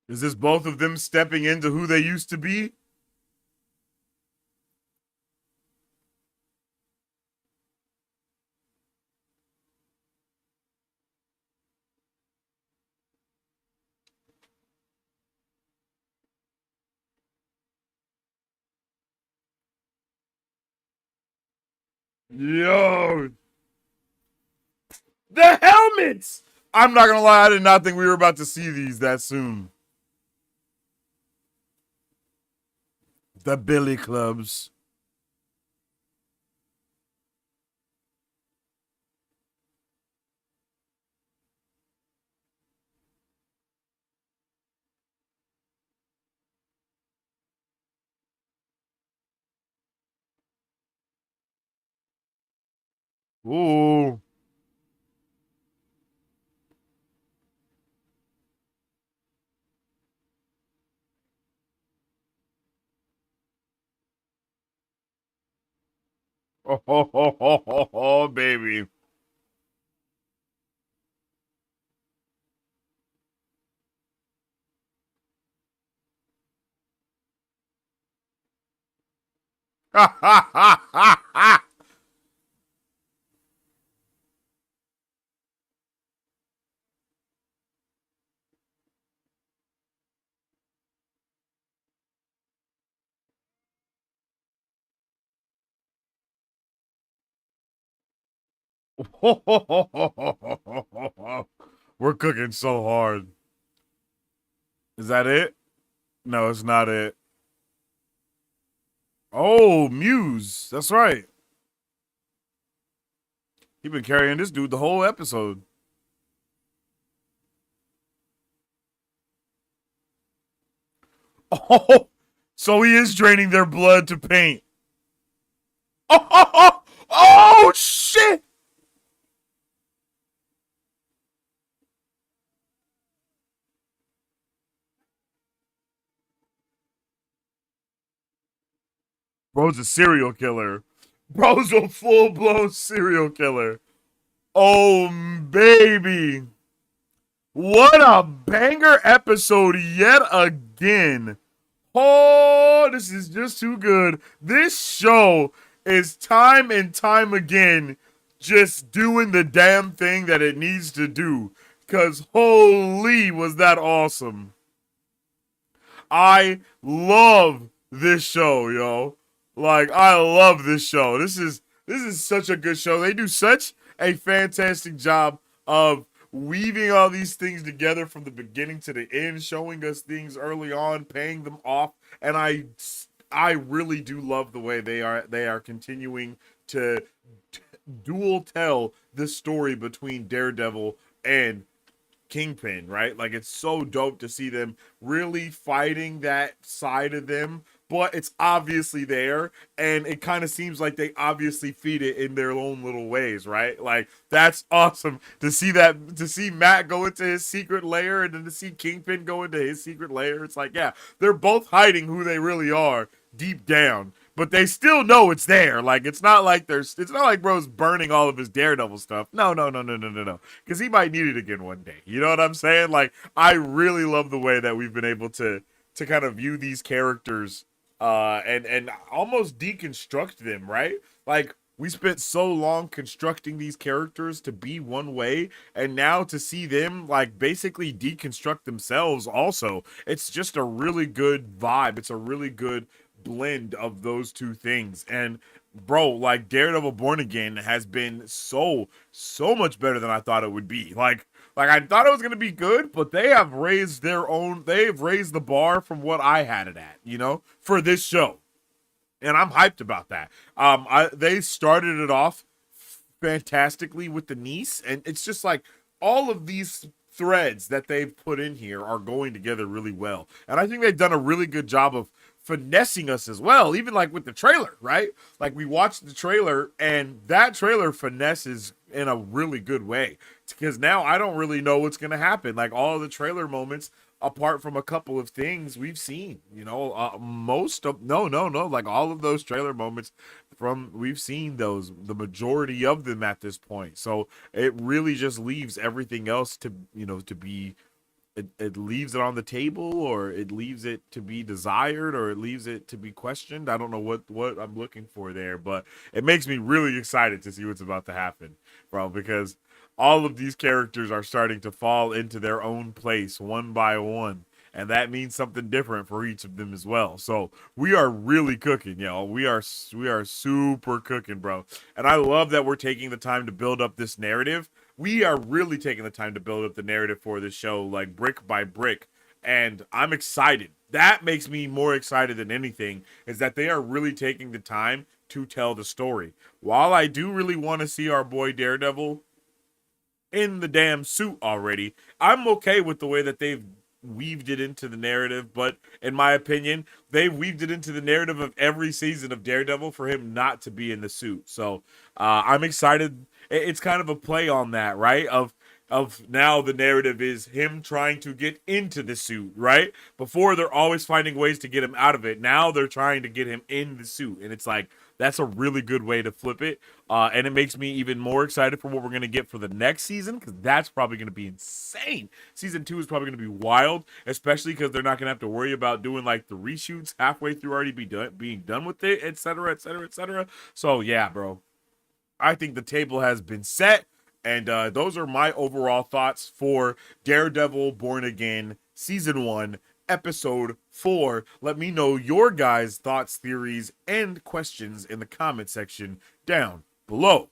Is this both of them stepping into who they used to be? Yo! The helmets! I'm not gonna lie, I did not think we were about to see these that soon. The Billy Clubs. Ooh. Oh, baby. We're cooking so hard. Is that it? No, it's not it. Oh, Muse. That's right. He been carrying this dude the whole episode. Oh, so he is draining their blood to paint. Oh, shit! Bro's a serial killer. Bro's a full-blown serial killer. Oh, baby. What a banger episode yet again. Oh, this is just too good. This show is time and time again just doing the damn thing that it needs to do. Because holy, was that awesome. I love this show, yo. Like, I love this show. This is such a good show. They do such a fantastic job of weaving all these things together from the beginning to the end, showing us things early on, paying them off, and I really do love the way they are continuing to dual tell this story between Daredevil and Kingpin, right? Like, it's so dope to see them really fighting that side of them, but it's obviously there, and it kind of seems like they obviously feed it in their own little ways, right? Like, that's awesome to see that, to see Matt go into his secret lair, and then to see Kingpin go into his secret lair. It's like, yeah, they're both hiding who they really are deep down, but they still know it's there. Like it's not like bro's burning all of his Daredevil stuff. No. Because he might need it again one day. You know what I'm saying? Like I really love the way that we've been able to kind of view these characters and almost deconstruct them, right? Like we spent so long constructing these characters to be one way, and now to see them like basically deconstruct themselves also, it's just a really good vibe. It's a really good blend of those two things. And bro, like Daredevil Born Again has been so much better than I thought it would be. Like I thought it was gonna be good, but they've raised the bar from what I had it at, you know, for this show. And I'm hyped about that. They started it off fantastically with the niece, and it's just like all of these threads that they've put in here are going together really well. And I think they've done a really good job of finessing us as well, even like with the trailer, right? Like we watched the trailer, and that trailer finesses in a really good way, because now I don't really know what's going to happen. Like all of the trailer moments, apart from a couple of things we've seen, you know, like all of those trailer moments we've seen those, the majority of them at this point. So it really just leaves everything else to, you know, to be, it leaves it on the table, or it leaves it to be desired, or it leaves it to be questioned. I don't know what I'm looking for there, but it makes me really excited to see what's about to happen, bro, because all of these characters are starting to fall into their own place one by one, and that means something different for each of them as well. So we are really cooking, yo. We are super cooking, bro. And I love that we're taking the time to build up this narrative. We are really taking the time to build up the narrative for this show, like brick by brick. And I'm excited. That makes me more excited than anything, is that they are really taking the time to tell the story. While I do really want to see our boy Daredevil in the damn suit already, I'm okay with the way that they've weaved it into the narrative. But in my opinion, they weaved it into the narrative of every season of Daredevil for him not to be in the suit. So I'm excited. It's kind of a play on that, right? Of now the narrative is him trying to get into the suit, right? Before they're always finding ways to get him out of it. Now they're trying to get him in the suit. And it's like, that's a really good way to flip it. And it makes me even more excited for what we're going to get for the next season, because that's probably going to be insane. Season 2 is probably going to be wild, especially because they're not going to have to worry about doing like the reshoots halfway through already being done with it, etc., etc., etc. So yeah, bro. I think the table has been set. And those are my overall thoughts for Daredevil Born Again Season 1, Episode 4. Let me know your guys' thoughts, theories, and questions in the comment section down below.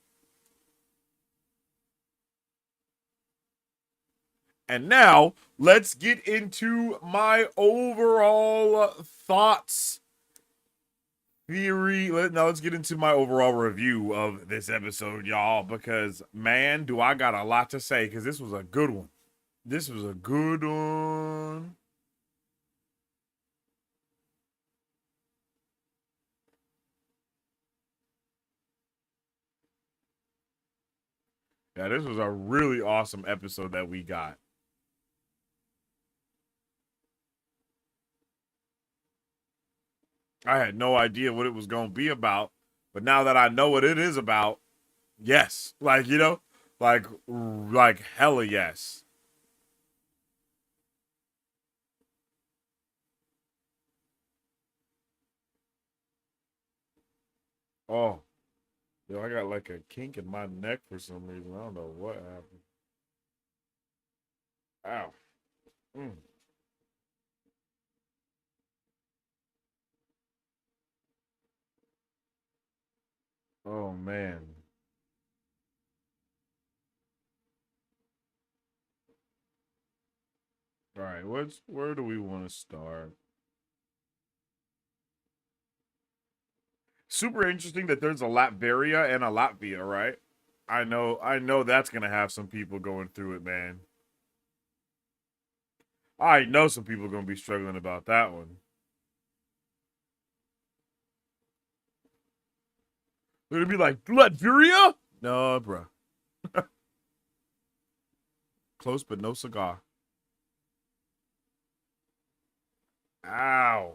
And now, let's get into my overall thoughts. Now let's get into my overall review of this episode, y'all, because man, do I got a lot to say, because this was a good one. This was a good one. Yeah, this was a really awesome episode that we got. I had no idea what it was going to be about, but now that I know what it is about, yes. Like, you know, like hella yes. Oh, yo, I got like a kink in my neck for some reason. I don't know what happened. Ow. Mm. Oh, man. All right, where do we want to start? Super interesting that there's a Latveria and a Latvia, right? I know that's gonna have some people going through it, man. I know some people are gonna be struggling about that one. They're gonna be like, Latveria? No, bruh. Close but no cigar. Ow.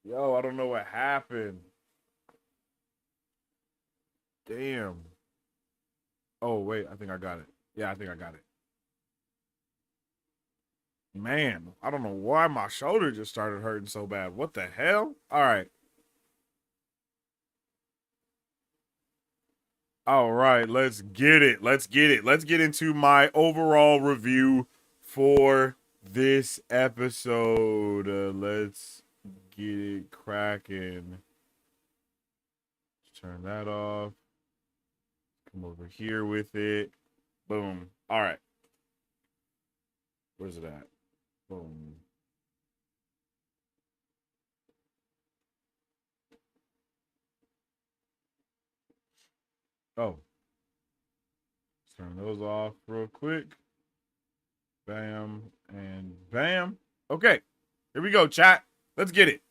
Yo, I don't know what happened. Damn. Oh, wait. I think I got it. Yeah, I think I got it. Man, I don't know why my shoulder just started hurting so bad. What the hell? All right. All right, let's get it. Let's get it. Let's get into my overall review for this episode. Let's get it cracking. Turn that off. Come over here with it. Boom. All right. Where's it at? Boom. Oh. Let's turn those off real quick. Bam and bam. Okay. Here we go, chat. Let's get it.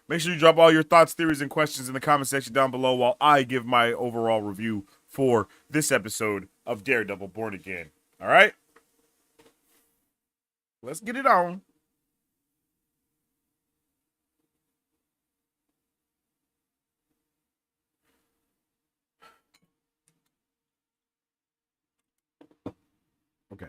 Make sure you drop all your thoughts, theories, and questions in the comment section down below while I give my overall review for this episode of Daredevil Born Again. All right? Let's get it on. Okay.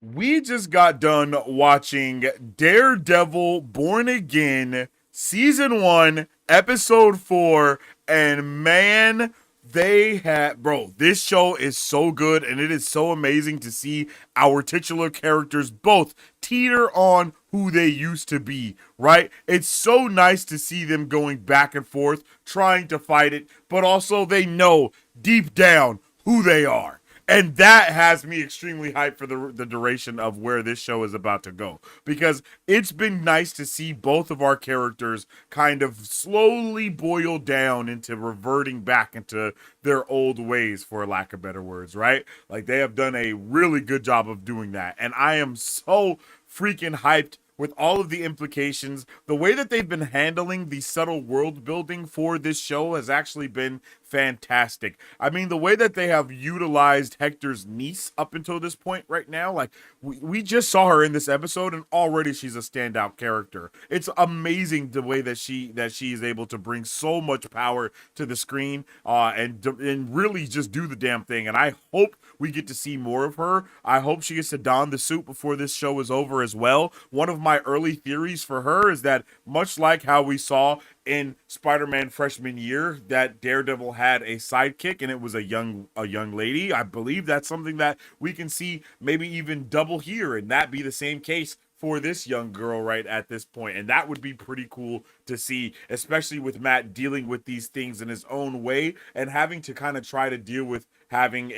We just got done watching Daredevil Born Again, Season 1, Episode 4, and man, this show is so good, and it is so amazing to see our titular characters both teeter on who they used to be, right? It's so nice to see them going back and forth, trying to fight it, but also they know deep down who they are. And that has me extremely hyped for the duration of where this show is about to go. Because it's been nice to see both of our characters kind of slowly boil down into reverting back into their old ways, for lack of better words, right? Like, they have done a really good job of doing that. And I am so freaking hyped with all of the implications. The way that they've been handling the subtle world building for this show has actually been fantastic. I mean, the way that they have utilized Hector's niece up until this point right now, like, we just saw her in this episode and already she's a standout character. It's amazing the way that she is able to bring so much power to the screen and really just do the damn thing. And I hope we get to see more of her. I hope she gets to don the suit before this show is over as well. One of my early theories for her is that, much like how we saw in Spider-Man freshman year, that Daredevil had a sidekick and it was a young lady. I believe that's something that we can see maybe even double here, and that be the same case for this young girl right at this point. And that would be pretty cool to see, especially with Matt dealing with these things in his own way and having to kind of try to deal with having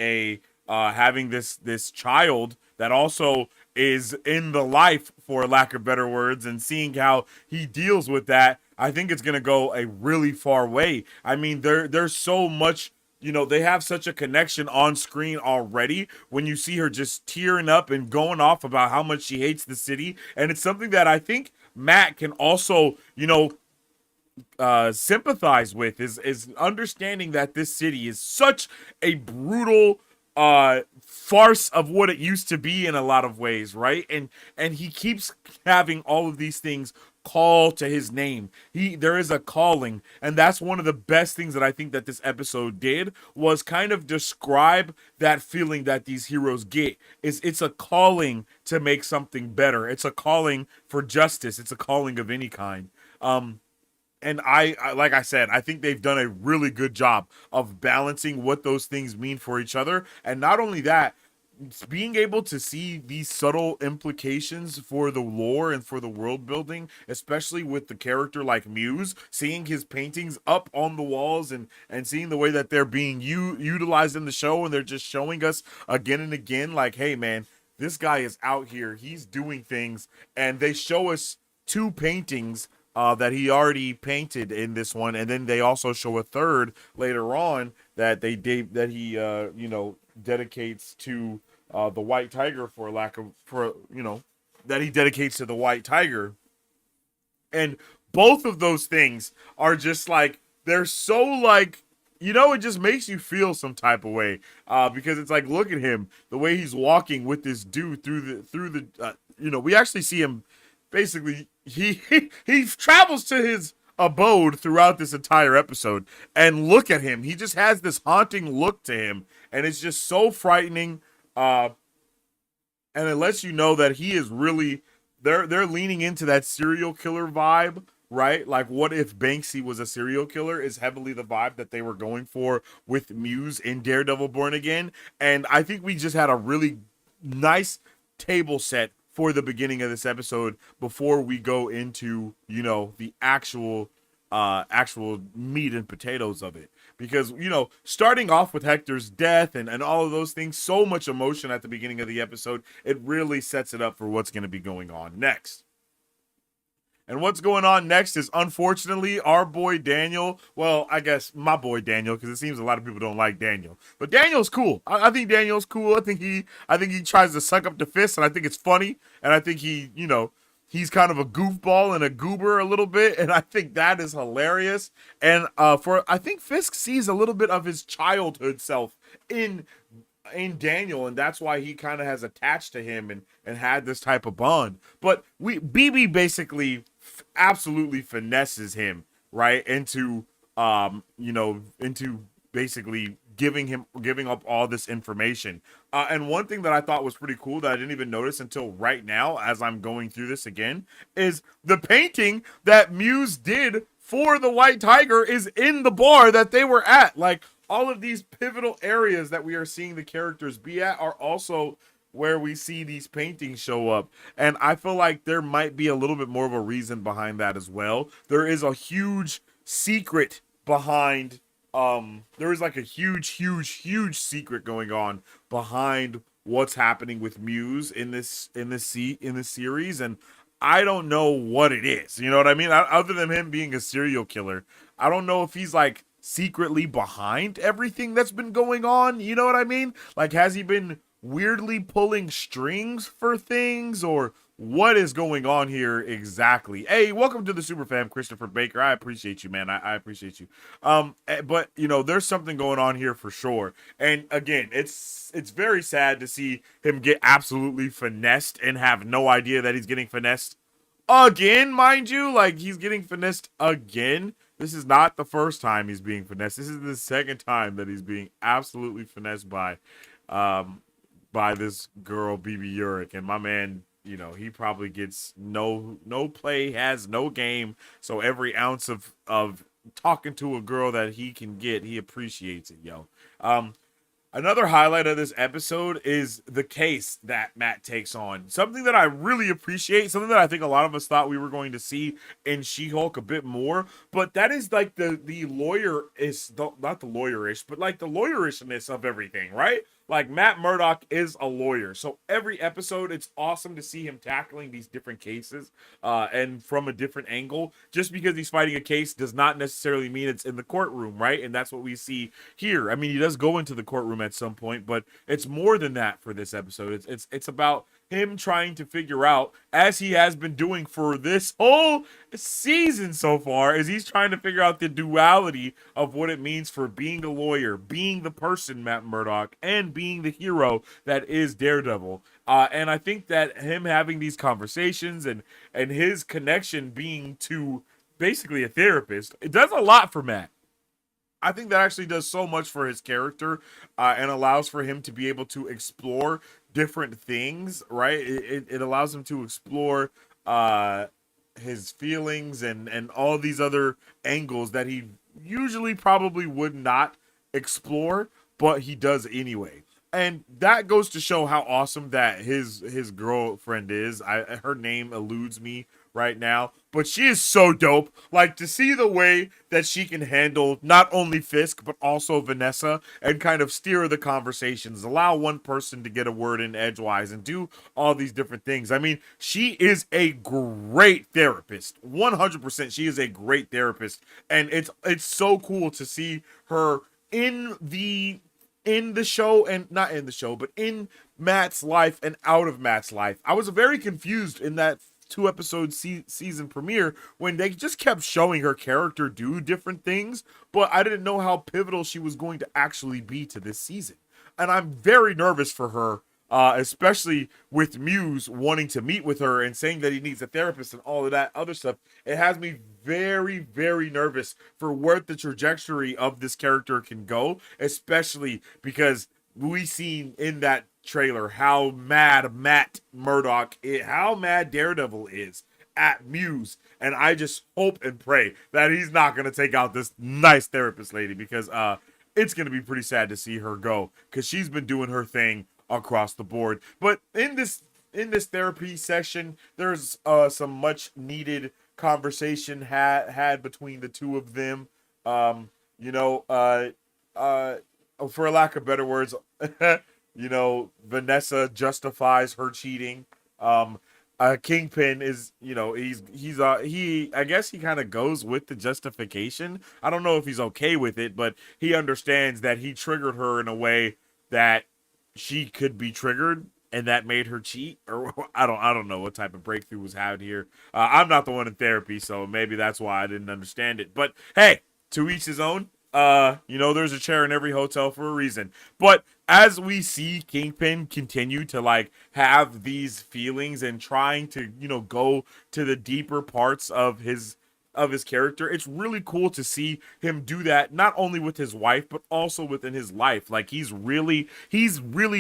this child that also is in the life, for lack of better words, and seeing how he deals with that. I think it's going to go a really far way. I mean, there's so much, they have such a connection on screen already when you see her just tearing up and going off about how much she hates the city. And it's something that I think Matt can also, sympathize with, is understanding that this city is such a brutal farce of what it used to be in a lot of ways, right? And he keeps having all of these things call to his name. There is a calling, and that's one of the best things that I think that this episode did, was kind of describe that feeling that these heroes get. It's a calling to make something better. It's a calling for justice. It's a calling of any kind. And I, like I said, I think they've done a really good job of balancing what those things mean for each other. And not only that, being able to see these subtle implications for the lore and for the world building, especially with the character like Muse, seeing his paintings up on the walls and seeing the way that they're being utilized in the show, and they're just showing us again and again, like, hey man, this guy is out here, he's doing things. And they show us 2 paintings that he already painted in this one, and then they also show a third later on that he dedicates to the White Tiger, that he dedicates to the White Tiger. And both of those things are just like, they're so like, it just makes you feel some type of way, because it's like, look at him, the way he's walking with this dude through the we actually see him basically he travels to his abode throughout this entire episode, and look at him. He just has this haunting look to him, and it's just so frightening. And it lets you know that he is really they're leaning into that serial killer vibe, right? Like, what if Banksy was a serial killer is heavily the vibe that they were going for with Muse in Daredevil Born Again. And I think we just had a really nice table set for the beginning of this episode before we go into, the actual meat and potatoes of it. Because, starting off with Hector's death and all of those things, so much emotion at the beginning of the episode, it really sets it up for what's going to be going on next. And what's going on next is, unfortunately, our boy Daniel. Well, I guess my boy Daniel, because it seems a lot of people don't like Daniel. But Daniel's cool. I think Daniel's cool. I think he tries to suck up to Fisk, and I think it's funny. And I think he's kind of a goofball and a goober a little bit, and I think that is hilarious. And I think Fisk sees a little bit of his childhood self in Daniel, and that's why he kind of has attached to him and had this type of bond. But BB basically absolutely finesses him right into basically giving up all this information. And one thing that I thought was pretty cool that I didn't even notice until right now as I'm going through this again is the painting that Muse did for the White Tiger is in the bar that they were at. Like, all of these pivotal areas that we are seeing the characters be at are also where we see these paintings show up. And I feel like there might be a little bit more of a reason behind that as well. There is a huge secret behind there is like a huge secret going on behind what's happening with Muse in this series, and I don't know what it is. You know what I mean? Other than him being a serial killer, I don't know if he's like secretly behind everything that's been going on. You know what I mean? Like, has he been weirdly pulling strings for things, or what is going on here exactly? Hey, welcome to the super fam, Christopher Baker. I appreciate you, man. I appreciate you. But there's something going on here for sure. And again, it's very sad to see him get absolutely finessed and have no idea that he's getting finessed again, mind you. Like, he's getting finessed again. This is not the first time he's being finessed. This is the second time that he's being absolutely finessed by this girl, BB Urick. And my man, he probably gets no play, has no game. So every ounce of talking to a girl that he can get, he appreciates it, yo. Another highlight of this episode is the case that Matt takes on. Something that I really appreciate, something that I think a lot of us thought we were going to see in She-Hulk a bit more, but that is like the lawyer is not the lawyerish, but like the lawyerishness of everything, right? Like, Matt Murdock is a lawyer. So every episode, it's awesome to see him tackling these different cases and from a different angle. Just because he's fighting a case does not necessarily mean it's in the courtroom, right? And that's what we see here. I mean, he does go into the courtroom at some point, but it's more than that for this episode. It's about him trying to figure out, as he has been doing for this whole season so far, is he's trying to figure out the duality of what it means for being a lawyer, being the person, Matt Murdock, and being the hero that is Daredevil. And I think that him having these conversations and his connection being to basically a therapist, it does a lot for Matt. I think that actually does so much for his character and allows for him to be able to explore different things, right? It allows him to explore his feelings and all these other angles that he usually probably would not explore, but he does anyway. And that goes to show how awesome that his girlfriend is. Her name eludes me right now, but she is so dope. Like, to see the way that she can handle not only Fisk but also Vanessa and kind of steer the conversations, allow one person to get a word in edgewise and do all these different things. I mean, she is a great therapist. 100% she is a great therapist, and it's so cool to see her in the show, and not in the show, but in Matt's life and out of Matt's life. I was very confused in that 2-episode season premiere when they just kept showing her character do different things, but I didn't know how pivotal she was going to actually be to this season. And I'm very nervous for her especially with Muse wanting to meet with her and saying that he needs a therapist and all of that other stuff. It has me very, very nervous for where the trajectory of this character can go, especially because we seen in that trailer how mad Matt Murdock, how mad Daredevil is at Muse, and I just hope and pray that he's not gonna take out this nice therapist lady, because it's gonna be pretty sad to see her go, because she's been doing her thing across the board. But in this therapy session, there's some much needed conversation had between the two of them. You know, for lack of better words, you know, Vanessa justifies her cheating. Kingpin is, you know, he I guess he kind of goes with the justification. I don't know if he's okay with it, but he understands that he triggered her in a way that she could be triggered, and that made her cheat. Or I don't know what type of breakthrough was had here. I'm not the one in therapy, so maybe that's why I didn't understand it. But hey, to each his own. You know, there's a chair in every hotel for a reason. But as we see Kingpin continue to like have these feelings and trying to, you know, go to the deeper parts of his character, it's really cool to see him do that, not only with his wife but also within his life. Like he's really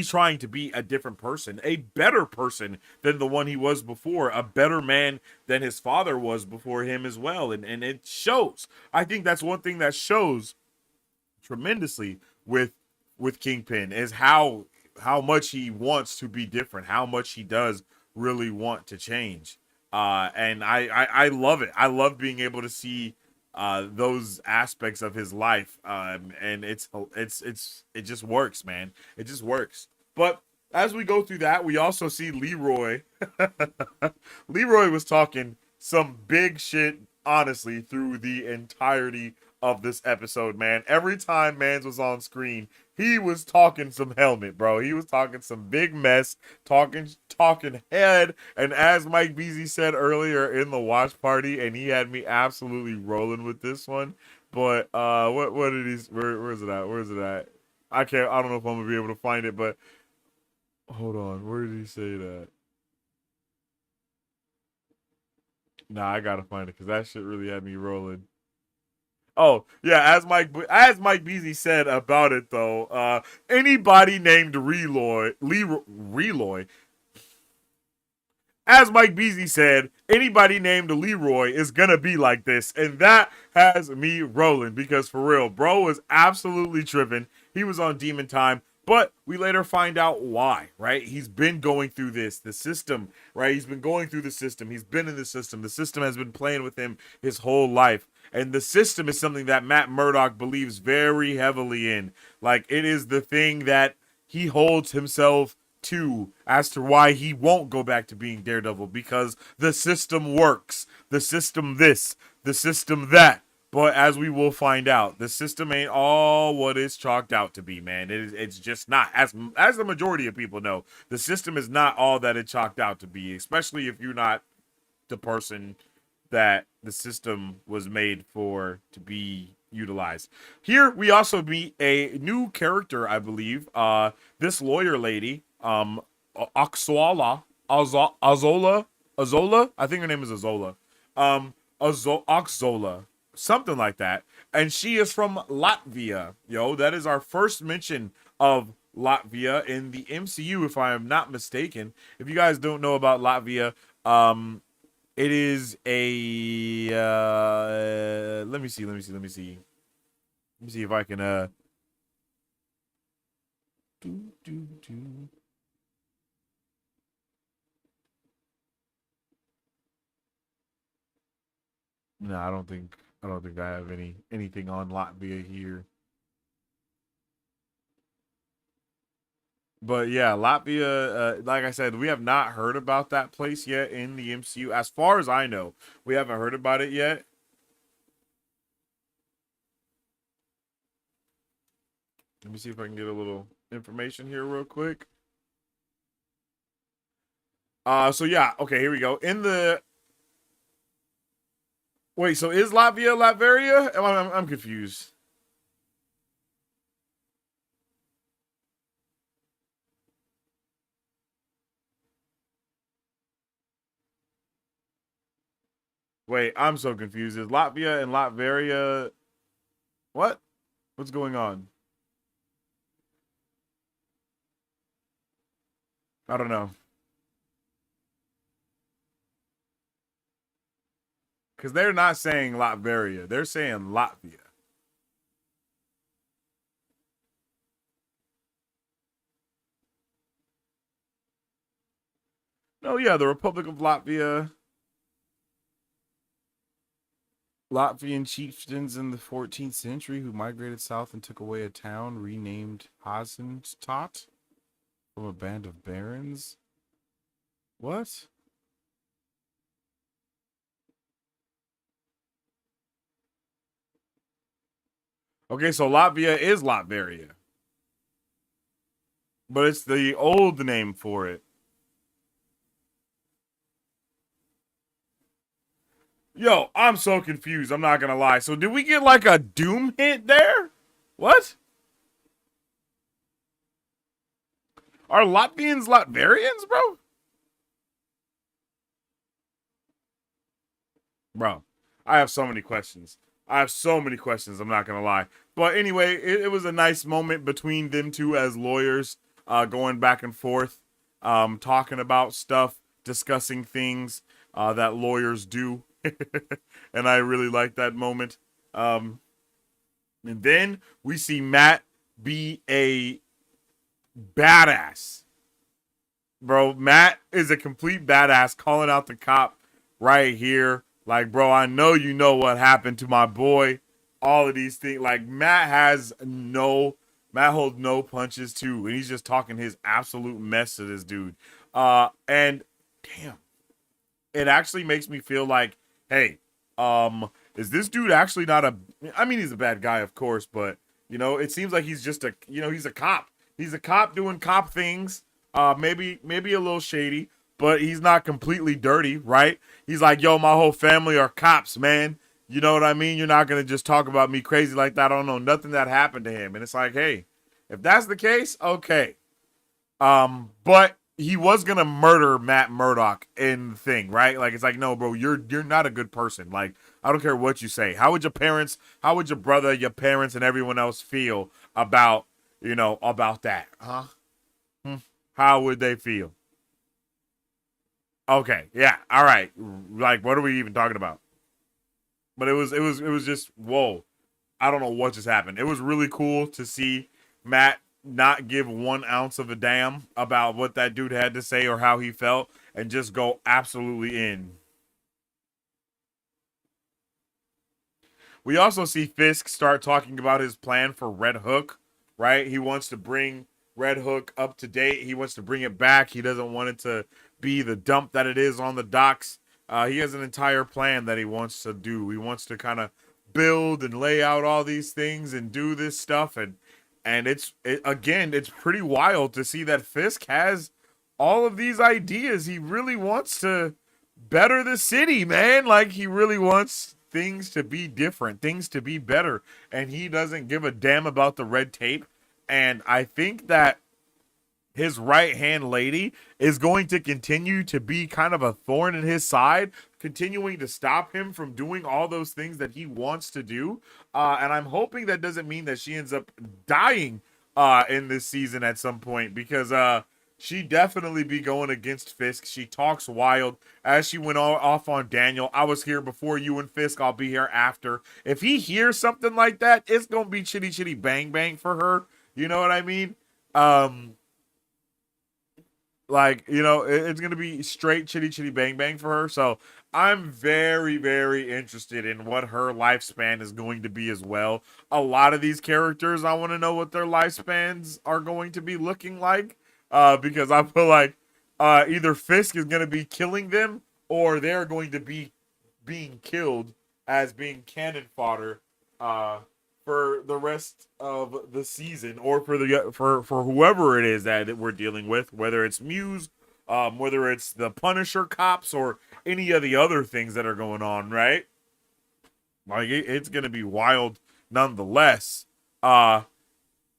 trying to be a different person, a better person than the one he was before, a better man than his father was before him as well. And it shows. I think that's one thing that shows tremendously with Kingpin, is how much he wants to be different, how much he does really want to change. And I love it. I love being able to see those aspects of his life. And it just works, man. It just works. But as we go through that, we also see Leroy. Leroy was talking some big shit, honestly, through the entirety of this episode, man. Every time Mans was on screen, he was talking some helmet, bro. He was talking some big mess, talking head. And as Mike Beasley said earlier in the watch party, and he had me absolutely rolling with this one. But what did he? Where's it at? Where's it at? I don't know if I'm gonna be able to find it, but hold on. Where did he say that? Nah, I gotta find it because that shit really had me rolling. Oh, yeah, as Mike Beasley said about it, though, anybody named Leroy, as Mike Beasley said, anybody named Leroy is gonna be like this, and that has me rolling, because for real, bro was absolutely tripping. He was on demon time, but we later find out why, right? He's been going through the system, right? He's been going through the system. He's been in the system. The system has been playing with him his whole life. And the system is something that Matt Murdock believes very heavily in. Like, it is the thing that he holds himself to as to why he won't go back to being Daredevil, because the system works. The system this, the system that. But as we will find out, the system ain't all what it's chalked out to be, man. It's just not. As the majority of people know, the system is not all that it chalked out to be, especially if you're not the person that the system was made for to be utilized. Here we also meet a new character, I believe. This lawyer lady, Oxola, Azola, I think her name is Azola. Oxola, something like that. And she is from Latvia. That is our first mention of Latvia in the MCU, if I am not mistaken. If you guys don't know about Latvia, it is a let me see if I can No, I don't think I have anything on Latvia here. But yeah, Latvia, like I said, we have not heard about that place yet in the MCU. As far as I know, we haven't heard about it yet. Let me see if I can get a little information here real quick. So yeah, okay, here we go. Wait, so is Latvia Latveria? I'm confused. Wait, I'm so confused. Is Latvia and Latveria... What? What's going on? I don't know. Because they're not saying Latveria. They're saying Latvia. Oh, yeah, the Republic of Latvia. Latvian chieftains in the 14th century who migrated south and took away a town renamed Hasenstadt from a band of barons. What? Okay, so Latvia is Latveria. But it's the old name for it. Yo, I'm so confused. I'm not gonna lie. So did we get like a Doom hint there? What? Are Latvians Latvians, bro? Bro, I have so many questions. I have so many questions, I'm not gonna lie. But anyway, it was a nice moment between them two as lawyers, going back and forth, talking about stuff, discussing things that lawyers do. And I really like that moment. And then we see Matt be a badass. Bro, Matt is a complete badass, calling out the cop right here. Like, bro, I know you know what happened to my boy. All of these things. Like, Matt holds no punches too. And he's just talking his absolute mess to this dude. And damn, it actually makes me feel like, hey, is this dude actually not I mean, he's a bad guy, of course, but you know, it seems like he's just he's a cop. He's a cop doing cop things. Maybe a little shady, but he's not completely dirty, right? He's like, yo, my whole family are cops, man. You know what I mean? You're not going to just talk about me crazy like that. I don't know nothing that happened to him. And it's like, hey, if that's the case, okay. But he was going to murder Matt Murdock in the thing, right? Like, it's like, no, bro, you're not a good person. Like, I don't care what you say. How would your brother, your parents, and everyone else feel about, about that? Huh? How would they feel? Okay, yeah, all right. Like, what are we even talking about? But it was just whoa. I don't know what just happened. It was really cool to see Matt not give 1 ounce of a damn about what that dude had to say or how he felt, and just go absolutely in. We also see Fisk start talking about his plan for Red Hook, right? He wants to bring Red Hook up to date. He wants to bring it back. He doesn't want it to be the dump that it is on the docks. He has an entire plan that he wants to do. He wants to kind of build and lay out all these things and do this stuff. And it's pretty wild to see that Fisk has all of these ideas. He really wants to better the city, man. Like, he really wants things to be different, things to be better. And he doesn't give a damn about the red tape. And I think that his right-hand lady is going to continue to be kind of a thorn in his side, continuing to stop him from doing all those things that he wants to do. And I'm hoping that doesn't mean that she ends up dying in this season at some point, because she definitely be going against Fisk. She talks wild as she went off on Daniel. I was here before you and Fisk. I'll be here after. If he hears something like that, it's going to be chitty chitty bang bang for her. You know what I mean? It's going to be straight chitty chitty bang bang for her. So I'm very, very interested in what her lifespan is going to be as well. A lot of these characters, I want to know what their lifespans are going to be looking like. Because I feel like either Fisk is going to be killing them, or they're going to be being killed as being cannon fodder for the rest of the season, or for whoever it is that we're dealing with, whether it's Muse, whether it's the Punisher cops, or any of the other things that are going on, right? Like, it's going to be wild nonetheless. And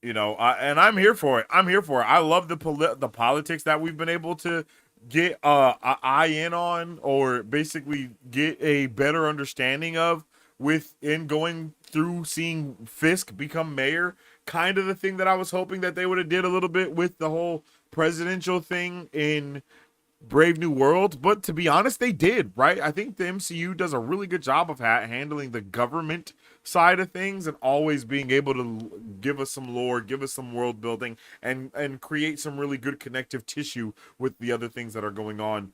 I'm here for it. I love the politics that we've been able to get a eye in on, or basically get a better understanding of, within going through seeing Fisk become mayor. Kind of the thing that I was hoping that they would have did a little bit with the whole presidential thing in Brave New World, but to be honest, they did, right? I think the MCU does a really good job of handling the government side of things, and always being able to give us some lore, give us some world building, and create some really good connective tissue with the other things that are going on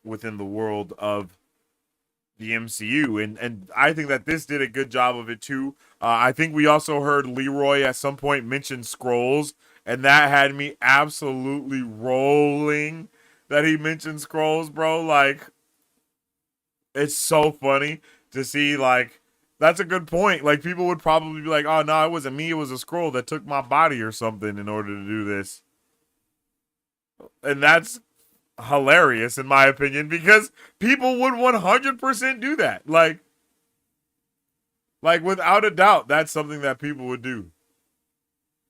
within the world of the MCU. And I think that this did a good job of it too. I think we also heard Leroy at some point mention Skrulls, and that had me absolutely rolling that he mentioned Skrulls, bro. Like, it's so funny to see, like, that's a good point. Like, people would probably be like, oh, no, it wasn't me. It was a Skrull that took my body or something in order to do this. And that's hilarious, in my opinion, because people would 100% do that. Like, without a doubt, that's something that people would do.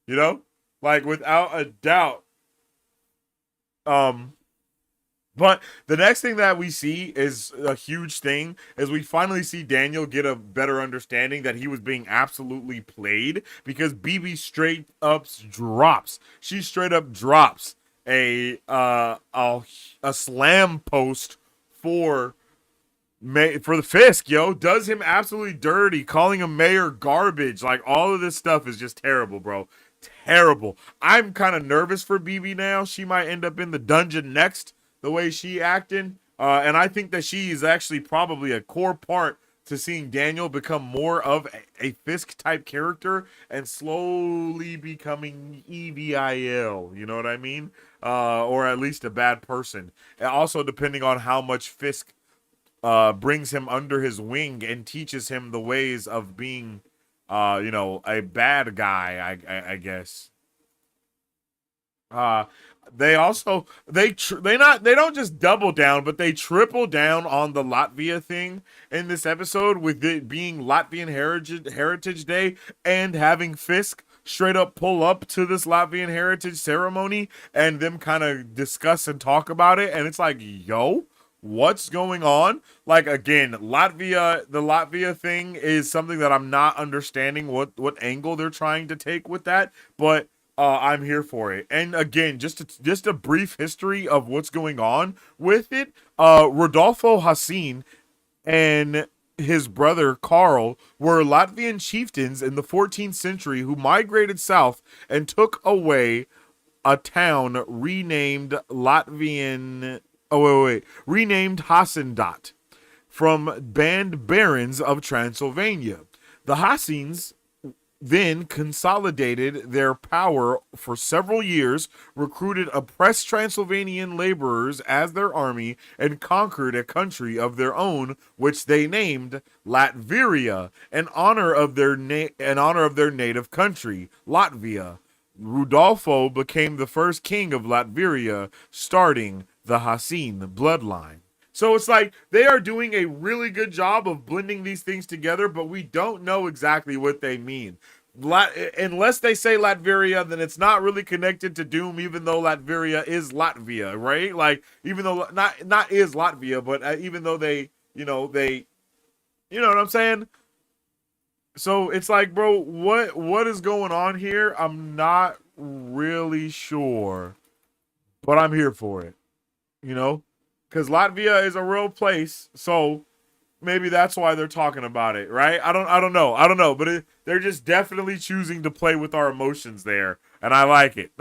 You know? Like, without a doubt. But the next thing that we see is a huge thing, is we finally see Daniel get a better understanding that he was being absolutely played, because BB straight up drops. She straight up drops a slam post for the Fisk, yo. Does him absolutely dirty, calling him mayor garbage. Like, all of this stuff is just terrible, bro. Terrible. I'm kind of nervous for BB now. She might end up in the dungeon next, the way she acting, and I think that she is actually probably a core part to seeing Daniel become more of a Fisk type character and slowly becoming EVIL. You know what I mean? Or at least a bad person. And also, depending on how much Fisk brings him under his wing and teaches him the ways of being, a bad guy. I guess. They also they don't just double down, but they triple down on the Latvia thing in this episode, with it being Latvian Heritage Day, and having Fisk straight up pull up to this Latvian heritage ceremony and them kind of discuss and talk about it. And it's like, yo, what's going on? Like, again, the Latvia thing is something that I'm not understanding what angle they're trying to take with that, but I'm here for it. And again, just a brief history of what's going on with it. Rodolfo Hassin and his brother Karl were Latvian chieftains in the 14th century who migrated south and took away a town renamed renamed Hasendat from band barons of Transylvania. The Hassins then consolidated their power for several years, recruited oppressed Transylvanian laborers as their army, and conquered a country of their own, which they named Latveria, in honor of their native country, Latvia. Rudolfo became the first king of Latveria, starting the Hassin bloodline. So it's like they are doing a really good job of blending these things together, but we don't know exactly what they mean. Unless they say Latveria, then it's not really connected to Doom, even though Latveria is Latvia, right? Like, even though not is Latvia, but even though they, you know what I'm saying? So it's like, bro, what is going on here? I'm not really sure, but I'm here for it, because Latvia is a real place, so maybe that's why they're talking about it, right? I don't know, but they're just definitely choosing to play with our emotions there, and I like it.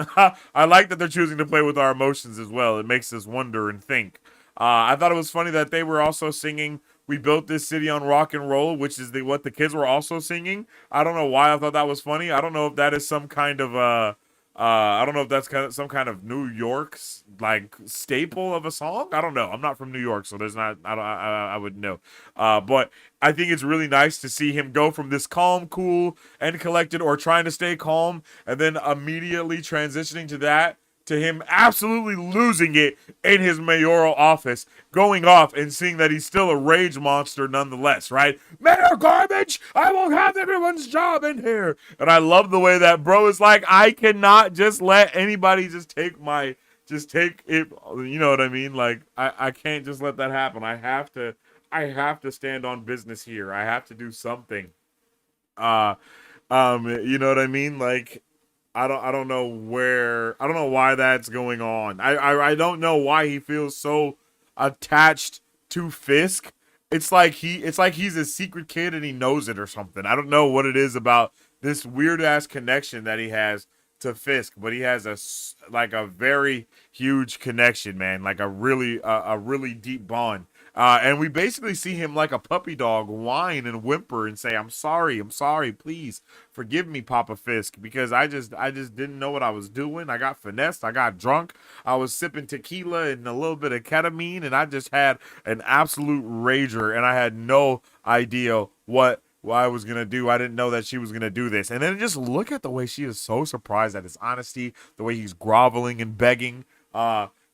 I like that they're choosing to play with our emotions as well. It makes us wonder and think. I thought it was funny that they were also singing "We Built This City on Rock and Roll," which is what the kids were also singing. I don't know why I thought that was funny. I don't know if that is some kind of I don't know if that's some kind of New York's like staple of a song. I don't know. I'm not from New York, so there's not. I wouldn't know. But I think it's really nice to see him go from this calm, cool, and collected, or trying to stay calm, and then immediately transitioning to him absolutely losing it in his mayoral office, going off and seeing that he's still a rage monster nonetheless, right? Mayor garbage! I will have everyone's job in here! And I love the way that bro is like, I cannot just let anybody just take my just take it. You know what I mean? Like I can't just let that happen. I have to stand on business here. I have to do something. Uh, you know what I mean? Like I don't know I don't know why that's going on. I don't know why he feels so attached to Fisk. It's like he's a secret kid and he knows it or something. I don't know what it is about this weird ass connection that he has to Fisk, but he has like a very huge connection, man. Like a really deep bond. And we basically see him like a puppy dog whine and whimper and say, I'm sorry, please forgive me, Papa Fisk, because I just didn't know what I was doing. I got finessed, I got drunk, I was sipping tequila and a little bit of ketamine, and I just had an absolute rager, and I had no idea what I was gonna do. I didn't know that she was gonna do this. And then just look at the way she is so surprised at his honesty, the way he's groveling and begging.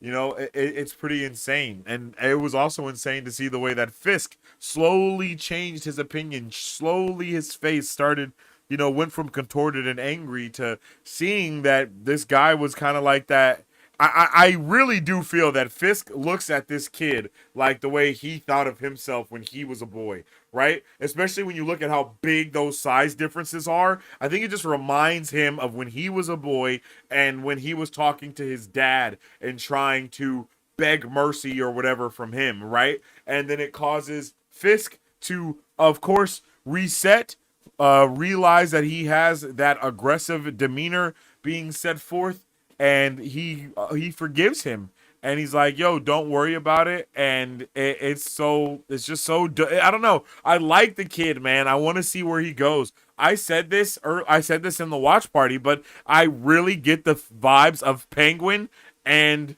It's pretty insane. And it was also insane to see the way that Fisk slowly changed his opinion. Slowly his face started, went from contorted and angry to seeing that this guy was kind of like that. I really do feel that Fisk looks at this kid like the way he thought of himself when he was a boy, right? Especially when you look at how big those size differences are. I think it just reminds him of when he was a boy and when he was talking to his dad and trying to beg mercy or whatever from him, right? And then it causes Fisk to, of course, reset, realize that he has that aggressive demeanor being set forth, and he forgives him, and he's like, yo, don't worry about it. And it's just so I don't know, I like the kid, man. I want to see where he goes. I said this in the watch party, but I really get the vibes of Penguin and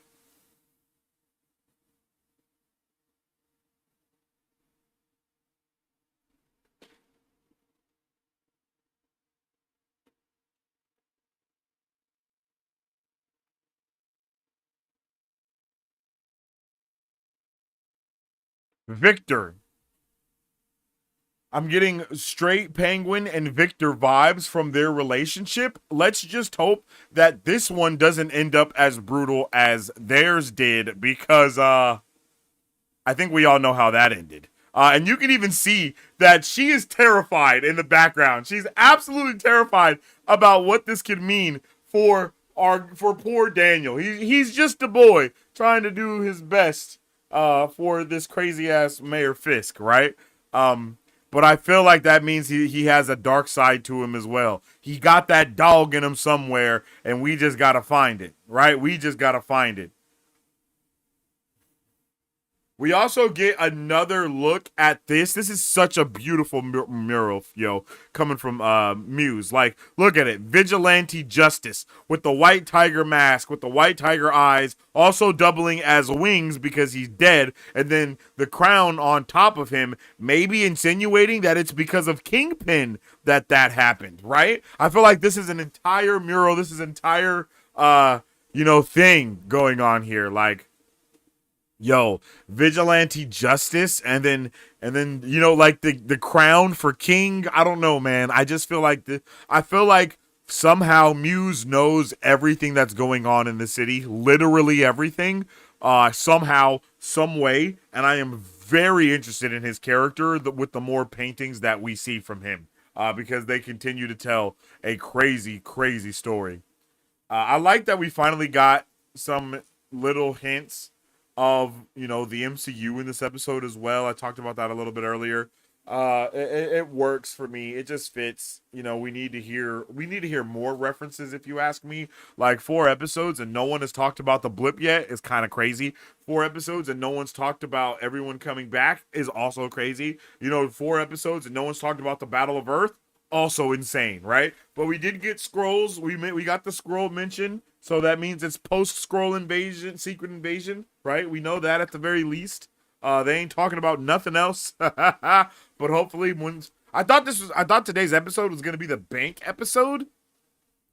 Victor. I'm getting straight Penguin and Victor vibes from their relationship. Let's just hope that this one doesn't end up as brutal as theirs did, because I think we all know how that ended. And you can even see that she is terrified in the background. She's absolutely terrified about what this could mean for poor Daniel. He's just a boy trying to do his best for this crazy ass Mayor Fisk, right? But I feel like that means he has a dark side to him as well. He got that dog in him somewhere, and we just gotta find it, right? We just gotta find it. We also get another look at this. This is such a beautiful mural, coming from Muse. Like, look at it. Vigilante justice with the white tiger mask, with the white tiger eyes, also doubling as wings because he's dead. And then the crown on top of him, maybe insinuating that it's because of Kingpin that happened, right? I feel like this is an entire mural. This is entire, thing going on here. Like, vigilante justice, and then like the crown for king. I don't know, man. I just feel like somehow Muse knows everything that's going on in the city, literally everything, somehow, some way, and I am very interested in his character with the more paintings that we see from him, because they continue to tell a crazy, crazy story. I like that we finally got some little hints of the MCU in this episode as well. I talked about that a little bit earlier. It works for me. It just fits. We need to hear more references, if you ask me. Like 4 episodes and no one has talked about the blip yet is kind of crazy. 4 episodes and no one's talked about everyone coming back is also crazy. 4 episodes and no one's talked about the Battle of Earth, also insane, right? But we did get scrolls. We got the scroll mention, so that means it's post-scroll invasion, secret invasion, right? We know that at the very least. They ain't talking about nothing else. But hopefully, I thought today's episode was gonna be the bank episode,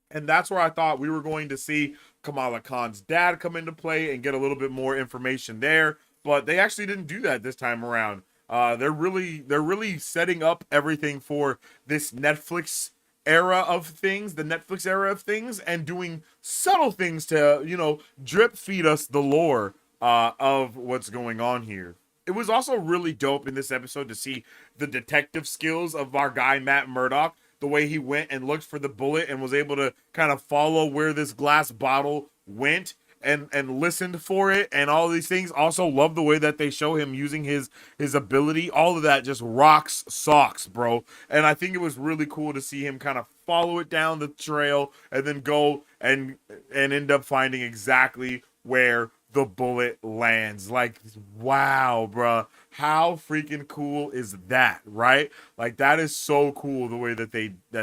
and that's where I thought we were going to see Kamala Khan's dad come into play and get a little bit more information there. But they actually didn't do that this time around. They're really setting up everything for this Netflix era of things, the Netflix era of things, and doing subtle things to, you know, drip feed us the lore of what's going on here. It was also really dope in this episode to see the detective skills of our guy Matt Murdock, the way he went and looked for the bullet and was able to kind of follow where this glass bottle went and listened for it and all these things. Also love the way that they show him using his ability. All of that just rocks socks, bro. And I think it was really cool to see him kind of follow it down the trail and then go and end up finding exactly where the bullet lands. Like, wow, bro. How freaking cool is that, right? Like, that is so cool the way that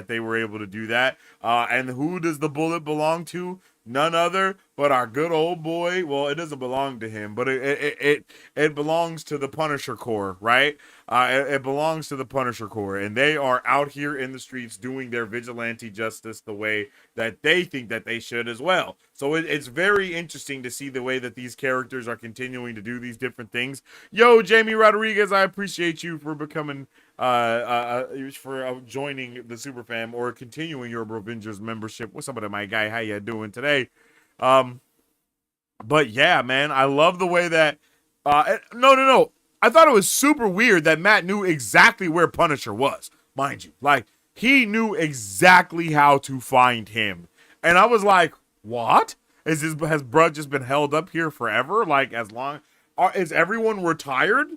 they were able to do that. And who does the bullet belong to? None other but our good old boy. Well, it doesn't belong to him, but it belongs to the Punisher Corps, right? It belongs to the Punisher Corps, and they are out here in the streets doing their vigilante justice the way that they think that they should as well. So it's very interesting to see the way that these characters are continuing to do these different things. Yo, Jamie Rodriguez, I appreciate you for becoming for joining the Superfam or continuing your Avengers membership. What's up with my guy? How you doing today? But yeah, man, I love the way that no. I thought it was super weird that Matt knew exactly where Punisher was, mind you. Like, he knew exactly how to find him. And I was like, what? Has bruh just been held up here forever? Like, as long is everyone retired?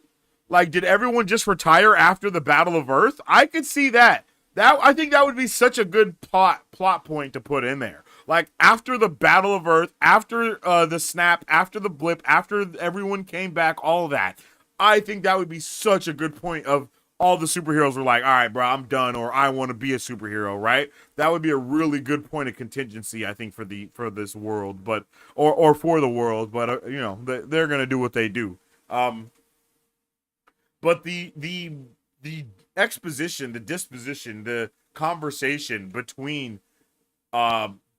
Like, did everyone just retire after the Battle of Earth? I could see that. I think that would be such a good plot point to put in there. Like, after the Battle of Earth, after the snap, after the blip, after everyone came back, all of that. I think that would be such a good point of all the superheroes were like, all right, bro, I'm done, or I want to be a superhero, right? That would be a really good point of contingency, I think, for this world, but or for the world, but you know, they're gonna do what they do. But the exposition, the disposition, the conversation between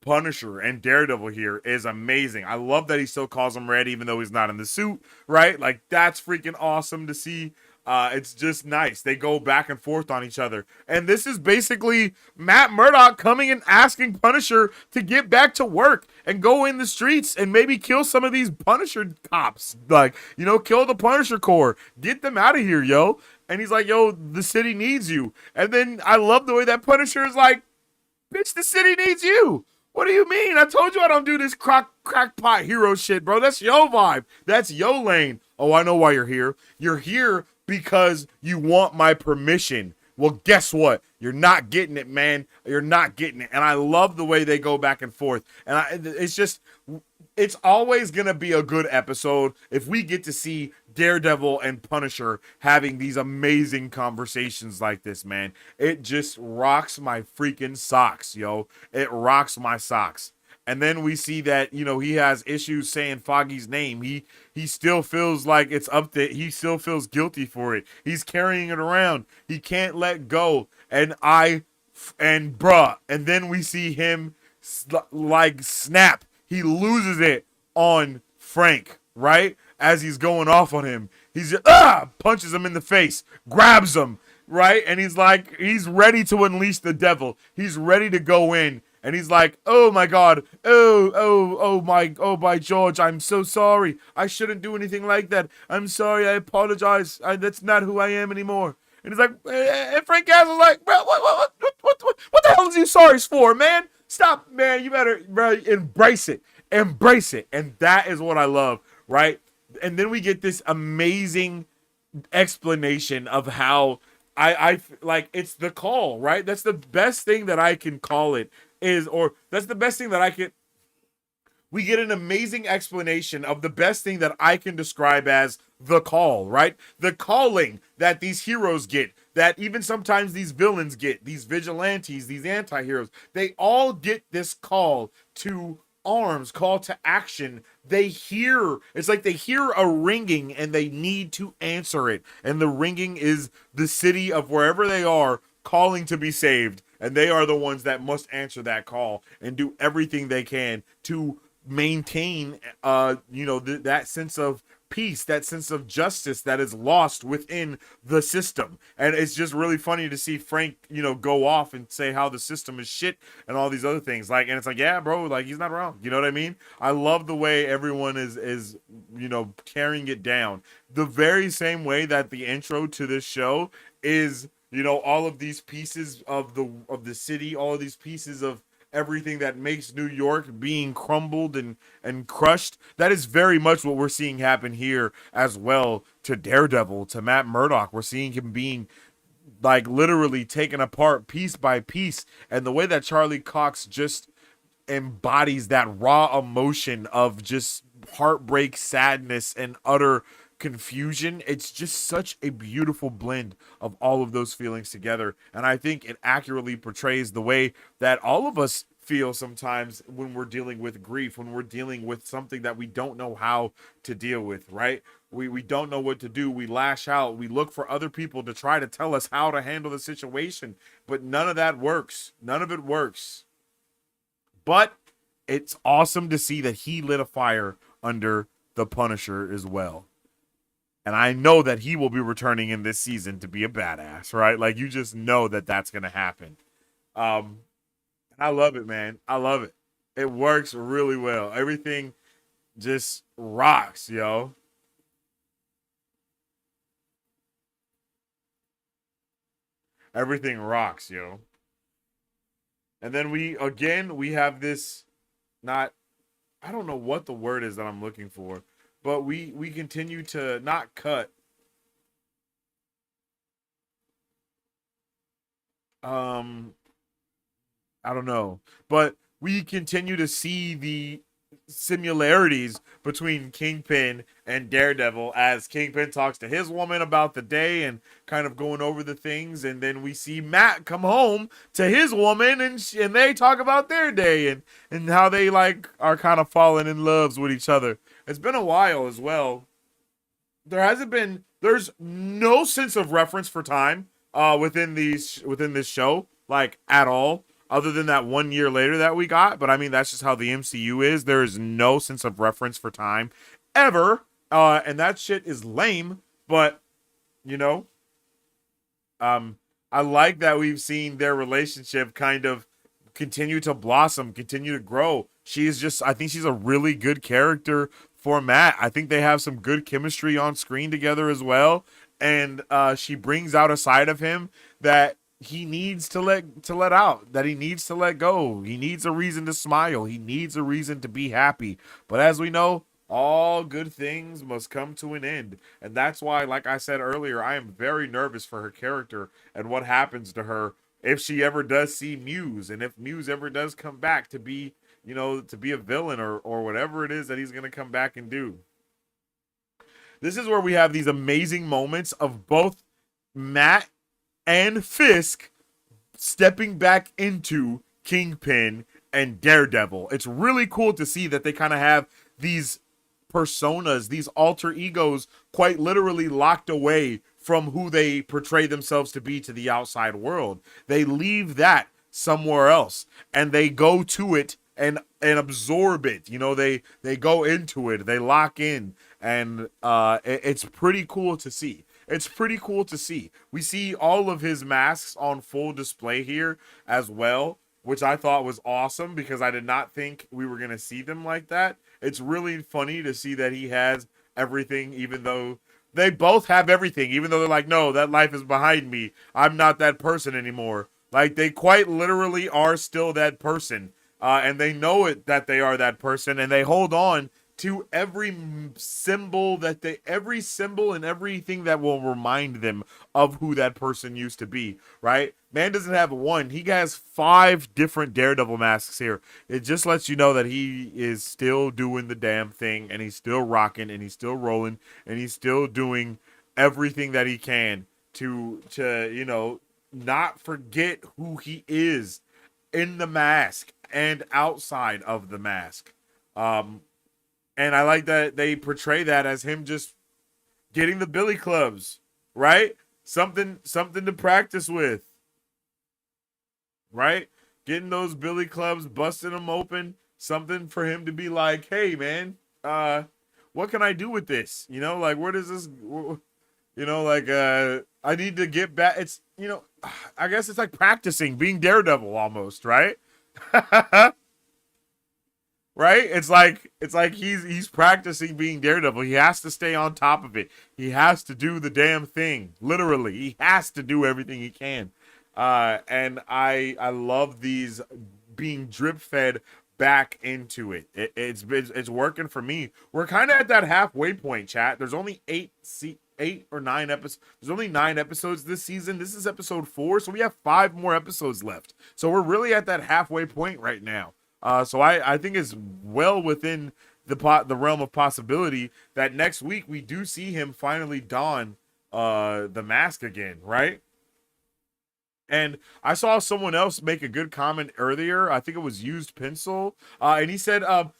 Punisher and Daredevil here is amazing. I love that he still calls him Red even though he's not in the suit, right? Like, that's freaking awesome to see. It's just nice. They go back and forth on each other. And this is basically Matt Murdock coming and asking Punisher to get back to work and go in the streets and maybe kill some of these Punisher cops. Like, you know, kill the Punisher Corps. Get them out of here, yo. And he's like, yo, the city needs you. And then I love the way that Punisher is like, bitch, the city needs you. What do you mean? I told you I don't do this crackpot hero shit, bro. That's your vibe. That's your lane. Oh, I know why you're here. You're here because you want my permission. Well, guess what? You're not getting it, man. You're not getting it. And I love the way they go back and forth. And it's always going to be a good episode if we get to see Daredevil and Punisher having these amazing conversations like this, man. It just rocks my freaking socks, yo. It rocks my socks. And then we see that, you know, he has issues saying Foggy's name. He still feels like it's up there. He still feels guilty for it. He's carrying it around. He can't let go. And bruh. And then we see him like snap. He loses it on Frank, right? As he's going off on him. He's just, punches him in the face, grabs him, right? And he's like, he's ready to unleash the devil. He's ready to go in. And he's like, oh my God, oh my George, I'm so sorry. I shouldn't do anything like that. I'm sorry, I apologize. That's not who I am anymore. And he's like, and Frank Castle's like, bro, what the hell is you sorry for, man? Stop, man. You better, bro, embrace it. Embrace it. And that is what I love, right? And then we get this amazing explanation of how I like, it's the call, right? That's the best thing that I can call it that's the best thing that I can. We get an amazing explanation of the best thing that I can describe as the call, right? The calling that these heroes get, that even sometimes these villains get, these vigilantes, these anti-heroes, they all get this call to arms, call to action. It's like they hear a ringing and they need to answer it. And the ringing is the city of wherever they are calling to be saved. And they are the ones that must answer that call and do everything they can to maintain, that sense of peace, that sense of justice that is lost within the system. And it's just really funny to see Frank, go off and say how the system is shit and all these other things. Like, and it's like, yeah, bro, like he's not wrong. You know what I mean? I love the way everyone is carrying it down. The very same way that the intro to this show is, all of these pieces of the city, all of these pieces of everything that makes New York being crumbled and crushed. That is very much what we're seeing happen here as well to Daredevil, to Matt Murdock. We're seeing him being like literally taken apart piece by piece. And the way that Charlie Cox just embodies that raw emotion of just heartbreak, sadness, and utter confusion. It's just such a beautiful blend of all of those feelings together. And I think it accurately portrays the way that all of us feel sometimes when we're dealing with grief, when we're dealing with something that we don't know how to deal with, right? We don't know what to do. We lash out. We look for other people to try to tell us how to handle the situation. But none of that works. None of it works. But it's awesome to see that he lit a fire under the Punisher as well. And I know that he will be returning in this season to be a badass, right? Like, you just know that that's going to happen. I love it, man. I love it. It works really well. Everything just rocks, yo. Everything rocks, yo. And then we have this, I don't know what the word is that I'm looking for, but we continue to not cut. I don't know, but we continue to see the similarities between Kingpin and Daredevil as Kingpin talks to his woman about the day and kind of going over the things, and then we see Matt come home to his woman and they talk about their day and how they like are kind of falling in love with each other. It's been a while as well. There's no sense of reference for time within this show, like, at all, other than that 1 year later that we got. But I mean, that's just how the MCU is. There is no sense of reference for time ever. And that shit is lame. But, I like that we've seen their relationship kind of continue to blossom, continue to grow. I think she's a really good character for Matt. I think they have some good chemistry on screen together as well. And she brings out a side of him that he needs to let out, that he needs to let go. He needs a reason to smile. He needs a reason to be happy. But as we know, all good things must come to an end. And that's why, like I said earlier, I am very nervous for her character and what happens to her if she ever does see Muse, and if Muse ever does come back to be, to be a villain or whatever it is that he's going to come back and do. This is where we have these amazing moments of both Matt and Fisk stepping back into Kingpin and Daredevil. It's really cool to see that they kind of have these personas, these alter egos, quite literally locked away from who they portray themselves to be to the outside world. They leave that somewhere else and they go to it and absorb it. They go into it, they lock in, and it's pretty cool to see. It's pretty cool to see. We see all of his masks on full display here as well, which I thought was awesome because I did not think we were going to see them like that. It's really funny to see that he has everything, even though they both have everything, even though they're like, no, that life is behind me. I'm not that person anymore. Like, they quite literally are still that person. And they know it, that they are that person, and they hold on to every symbol and everything that will remind them of who that person used to be, right? Man doesn't have one. He has 5 different Daredevil masks here. It just lets you know that he is still doing the damn thing, and he's still rocking, and he's still rolling, and he's still doing everything that he can to not forget who he is in the mask and outside of the mask. And I like that they portray that as him just getting the billy clubs, right? Something to practice with, right? Getting those billy clubs, busting them open, something for him to be like, hey, man, what can I do with this? You know, like, where does this, you know, like, I need to get back. It's, you know, I guess it's like practicing being Daredevil almost, right? Right? It's like he's practicing being Daredevil. He has to stay on top of it. He has to do the damn thing. Literally, he has to do everything he can. And I love these being drip fed back into it. It's working for me. We're kind of at that halfway point, chat. There's only 8 or 9 episodes. There's only 9 episodes this season. This is episode 4, so we have 5 more episodes left. So we're really at that halfway point right now. So I think it's well within the realm of possibility that next week we do see him finally don the mask again, right? And I saw someone else make a good comment earlier. I think it was Used Pencil, and he said, up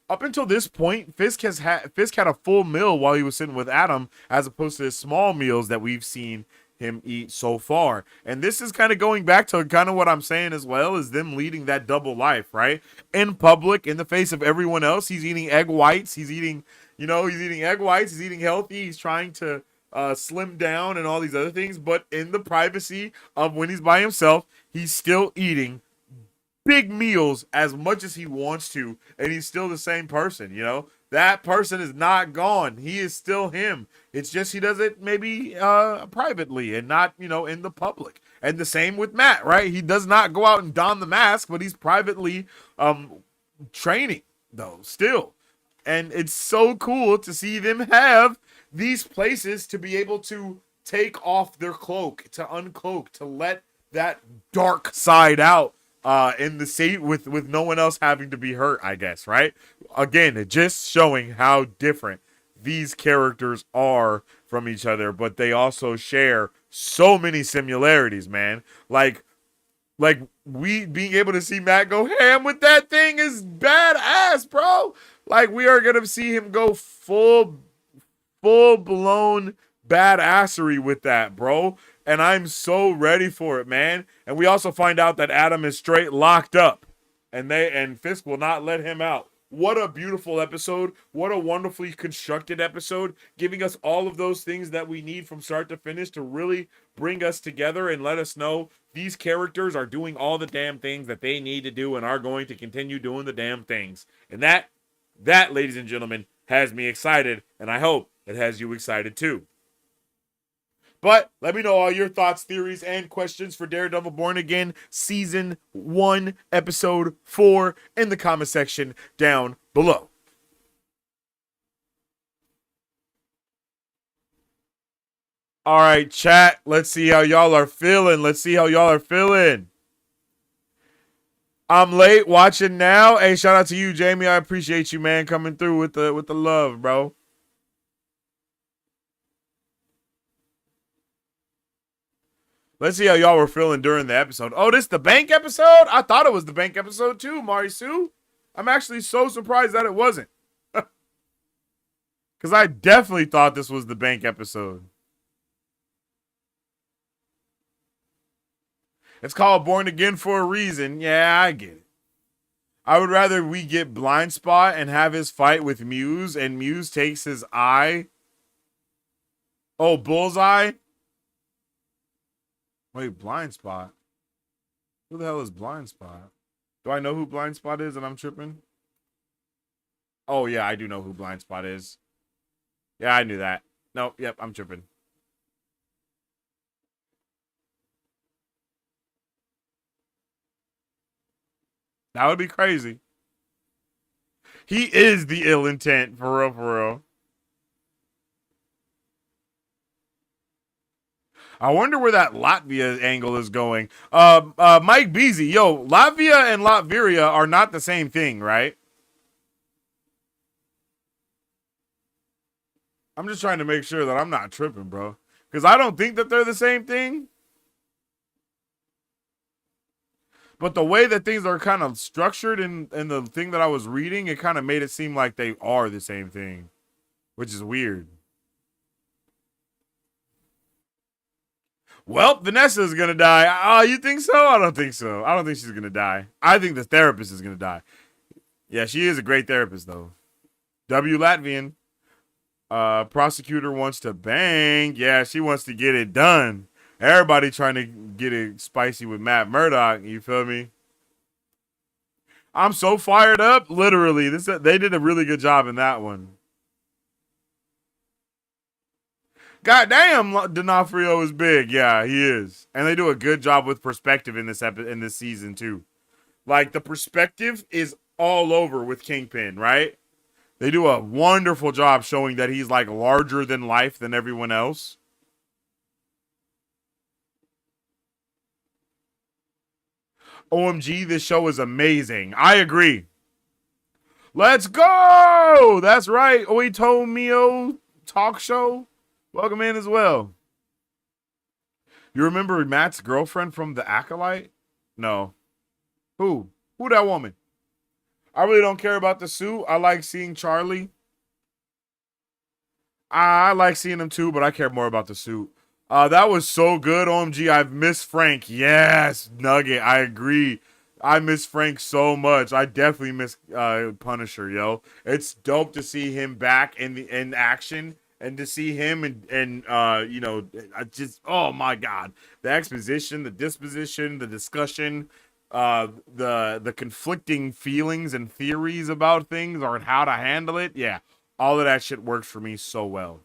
until this point, Fisk had a full meal while he was sitting with Adam, as opposed to his small meals that we've seen him eat so far. And this is kind of going back to kind of what I'm saying as well, is them leading that double life, right? In public, in the face of everyone else, he's eating egg whites. He's eating egg whites. He's eating healthy. He's trying to slim down and all these other things. But in the privacy of when he's by himself, he's still eating big meals as much as he wants to. And he's still the same person, you know? That person is not gone. He is still him. It's just he does it maybe privately and not, you know, in the public. And the same with Matt, right? He does not go out and don the mask, but he's privately training, though, still. And it's so cool to see them have these places to be able to take off their cloak, to uncloak, to let that dark side out. In the seat with no one else having to be hurt, I guess, right? Again, just showing how different these characters are from each other, but they also share so many similarities, man. Like we being able to see Matt go ham with that thing is badass, bro. Like, we are gonna see him go full blown badassery with that, bro. And I'm so ready for it, man. And we also find out that Adam is straight locked up, and Fisk will not let him out. What a beautiful episode. What a wonderfully constructed episode, giving us all of those things that we need from start to finish to really bring us together and let us know these characters are doing all the damn things that they need to do and are going to continue doing the damn things. And that, ladies and gentlemen, has me excited, and I hope it has you excited too. But let me know all your thoughts, theories, and questions for Daredevil Born Again Season 1, Episode 4 in the comment section down below. All right, chat. Let's see how y'all are feeling. I'm late watching now. Hey, shout out to you, Jamie. I appreciate you, man, coming through with the love, bro. Let's see how y'all were feeling during the episode. Oh, this is the bank episode? I thought it was the bank episode too, Marisu. I'm actually so surprised that it wasn't. Because I definitely thought this was the bank episode. It's called Born Again for a reason. Yeah, I get it. I would rather we get Blind Spot and have his fight with Muse, and Muse takes his eye. Oh, Bullseye? Wait, Blind Spot? Who the hell is Blind Spot? Do I know who Blind Spot is and I'm tripping? Oh, yeah, I do know who Blind Spot is. Yeah, I knew that. Nope, yep, I'm tripping. That would be crazy. He is the ill intent, for real, for real. I wonder where that Latvia angle is going. Mike Beasy, yo, Latvia and Latveria are not the same thing, right? I'm just trying to make sure that I'm not tripping, bro. Because I don't think that they're the same thing. But the way that things are kind of structured in the thing that I was reading, it kind of made it seem like they are the same thing, which is weird. Well, Vanessa is going to die. Oh, you think so? I don't think so. I don't think she's going to die. I think the therapist is going to die. Yeah, she is a great therapist, though. W Latvian. Prosecutor wants to bang. Yeah, she wants to get it done. Everybody trying to get it spicy with Matt Murdock. You feel me? I'm so fired up. Literally, they did a really good job in that one. Goddamn, D'Onofrio is big. Yeah, he is, and they do a good job with perspective in this season too. Like the perspective is all over with Kingpin, right? They do a wonderful job showing that he's like larger than life than everyone else. OMG, this show is amazing. I agree. Let's go! That's right. Oito Mio talk show. Welcome in as well. You remember Matt's girlfriend from The Acolyte? No. Who? Who that woman? I really don't care about the suit. I like seeing Charlie. I like seeing him too, but I care more about the suit. That was so good, OMG. I've missed Frank. Yes, Nugget. I agree. I miss Frank so much. I definitely miss Punisher, yo. It's dope to see him back in action and to see him and you know, just oh my god, the exposition, the disposition, the discussion, the conflicting feelings and theories about things or how to handle it. Yeah, all of that shit works for me so well.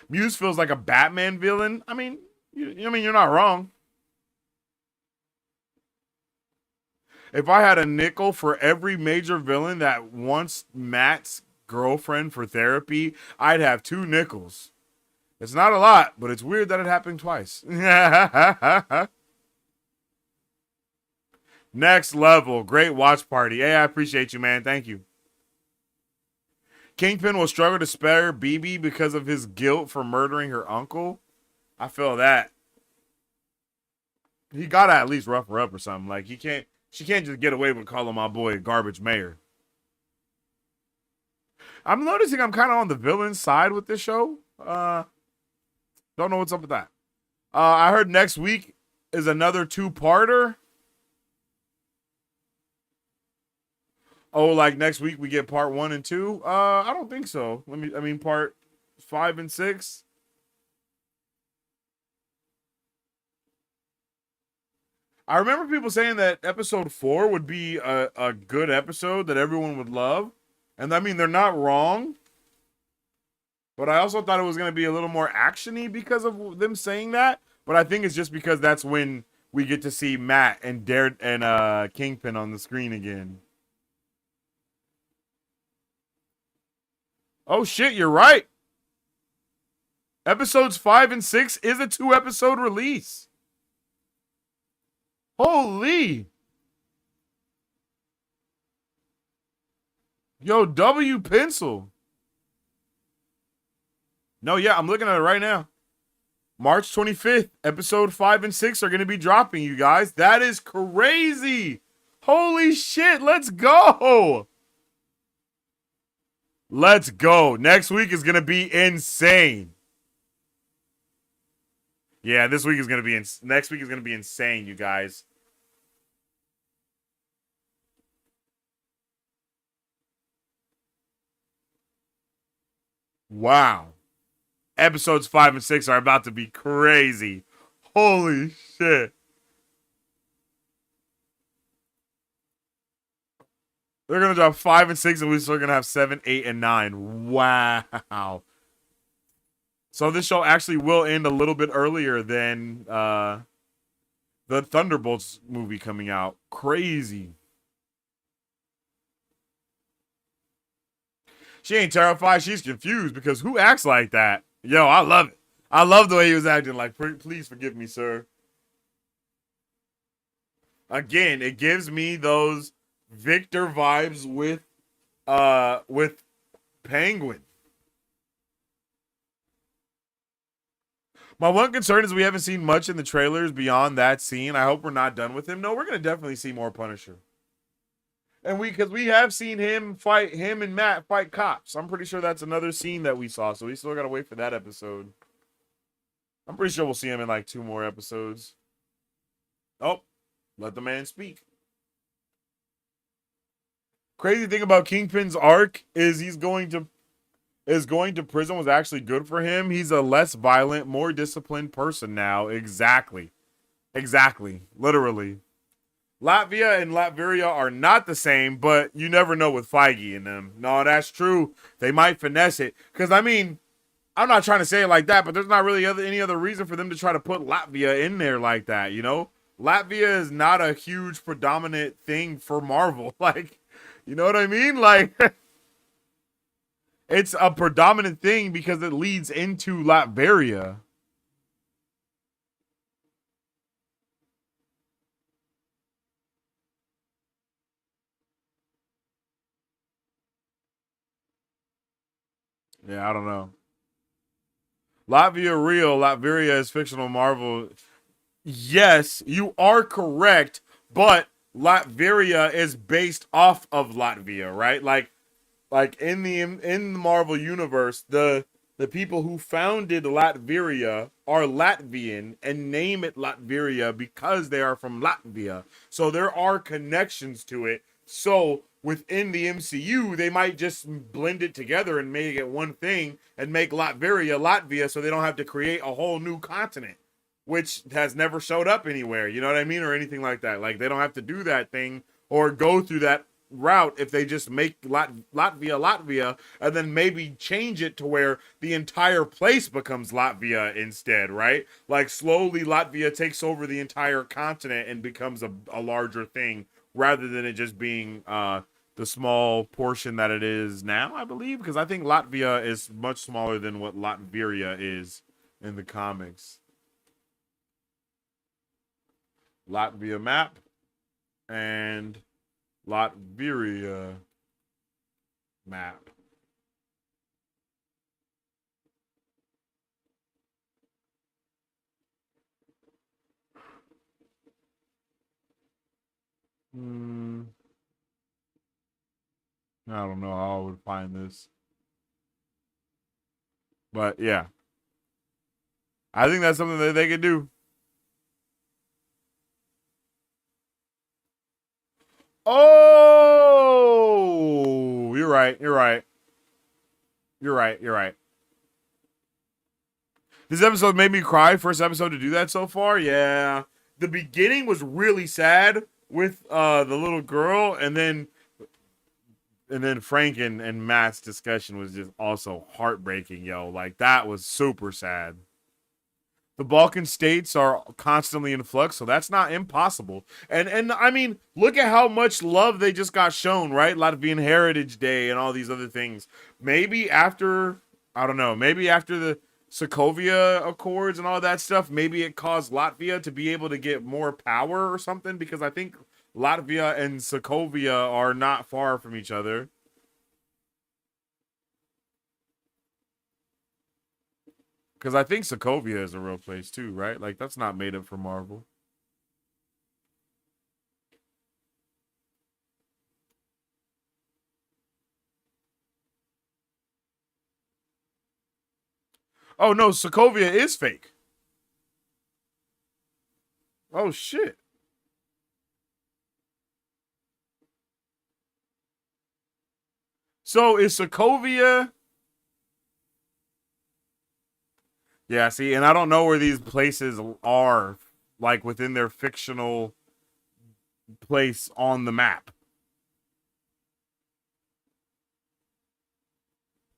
Muse feels like a Batman villain. I mean, you're not wrong. If I had a nickel for every major villain that wants Matt's girlfriend for therapy, I'd have 2 nickels. It's not a lot, but it's weird that it happened twice. Next level. Great watch party. Hey, I appreciate you, man. Thank you. Kingpin will struggle to spare BB because of his guilt for murdering her uncle. I feel that. He gotta at least rough her up or something. Like she can't just get away with calling my boy garbage mayor. I'm noticing I'm kind of on the villain side with this show. Don't know what's up with that. I heard next week is another 2-parter. Oh, like next week we get part 1 and 2? I don't think so. Part 5 and 6. I remember people saying that episode 4 would be a good episode that everyone would love. And I mean, they're not wrong. But I also thought it was going to be a little more action-y because of them saying that. But I think it's just because that's when we get to see Matt and Kingpin on the screen again. Oh shit, you're right. Episodes 5 and 6 is a 2-episode release. Holy. Yo, W pencil. No, yeah, I'm looking at it right now. March 25th, episode 5 and 6 are going to be dropping, you guys. That is crazy. Holy shit, let's go. Let's go. Next week is going to be insane. Yeah, next week is going to be insane, you guys. Wow. Episodes 5 and 6 are about to be crazy. Holy shit. They're going to drop 5 and 6, and we're still going to have 7, 8, and 9. Wow. So this show actually will end a little bit earlier than the Thunderbolts movie coming out. Crazy. She ain't terrified. She's confused because who acts like that? Yo, I love it. I love the way he was acting. Like, please forgive me, sir. Again, it gives me those Victor vibes with Penguin. My one concern is we haven't seen much in the trailers beyond that scene. I hope we're not done with him. No, we're gonna definitely see more Punisher. And because we have seen him and Matt fight cops. I'm pretty sure that's another scene that we saw. So we still gotta wait for that episode. I'm pretty sure we'll see him in like 2 more episodes. Oh, let the man speak. Crazy thing about Kingpin's arc is he's going to is going to prison was actually good for him. He's a less violent, more disciplined person now. Exactly. Exactly. Literally. Latvia and Latveria are not the same, but you never know with Feige in them. No, that's true. They might finesse it. Because, I mean, I'm not trying to say it like that, but there's not really any other reason for them to try to put Latvia in there like that, you know? Latvia is not a huge predominant thing for Marvel. Like, you know what I mean? Like, it's a predominant thing because it leads into Latveria. Yeah, I don't know. Latvia real, Latveria is fictional Marvel. Yes, you are correct, but Latveria is based off of Latvia, right? Like in the Marvel universe, the people who founded Latveria are Latvian and name it Latveria because they are from Latvia. So there are connections to it. So within the MCU, they might just blend it together and make it one thing and make Latveria Latvia so they don't have to create a whole new continent, which has never showed up anywhere, you know what I mean? Or anything like that. Like, they don't have to do that thing or go through that route if they just make Latvia and then maybe change it to where the entire place becomes Latvia instead, right? Like, slowly Latvia takes over the entire continent and becomes a larger thing rather than it just being the small portion that it is now, I believe, because I think Latvia is much smaller than what Latveria is in the comics. Latvia map and Latveria map. I don't know how I would find this. But yeah. I think that's something that they could do. Oh, you're right. You're right. You're right. You're right. This episode made me cry. First episode to do that so far. Yeah. The beginning was really sad with the little girl, and then Frank and Matt's discussion was just also heartbreaking, yo. Like, that was super sad. The Balkan states are constantly in flux, so that's not impossible. And I mean, look at how much love they just got shown, right? Latvian Heritage Day and all these other things. Maybe after, I don't know, maybe after the Sokovia Accords and all that stuff, maybe it caused Latvia to be able to get more power or something, because I think Latvia and Sokovia are not far from each other. Because I think Sokovia is a real place too, right? Like, that's not made up for Marvel. Oh, no, Sokovia is fake. Oh, shit. So is Sokovia... Yeah, see, and I don't know where these places are, like, within their fictional place on the map.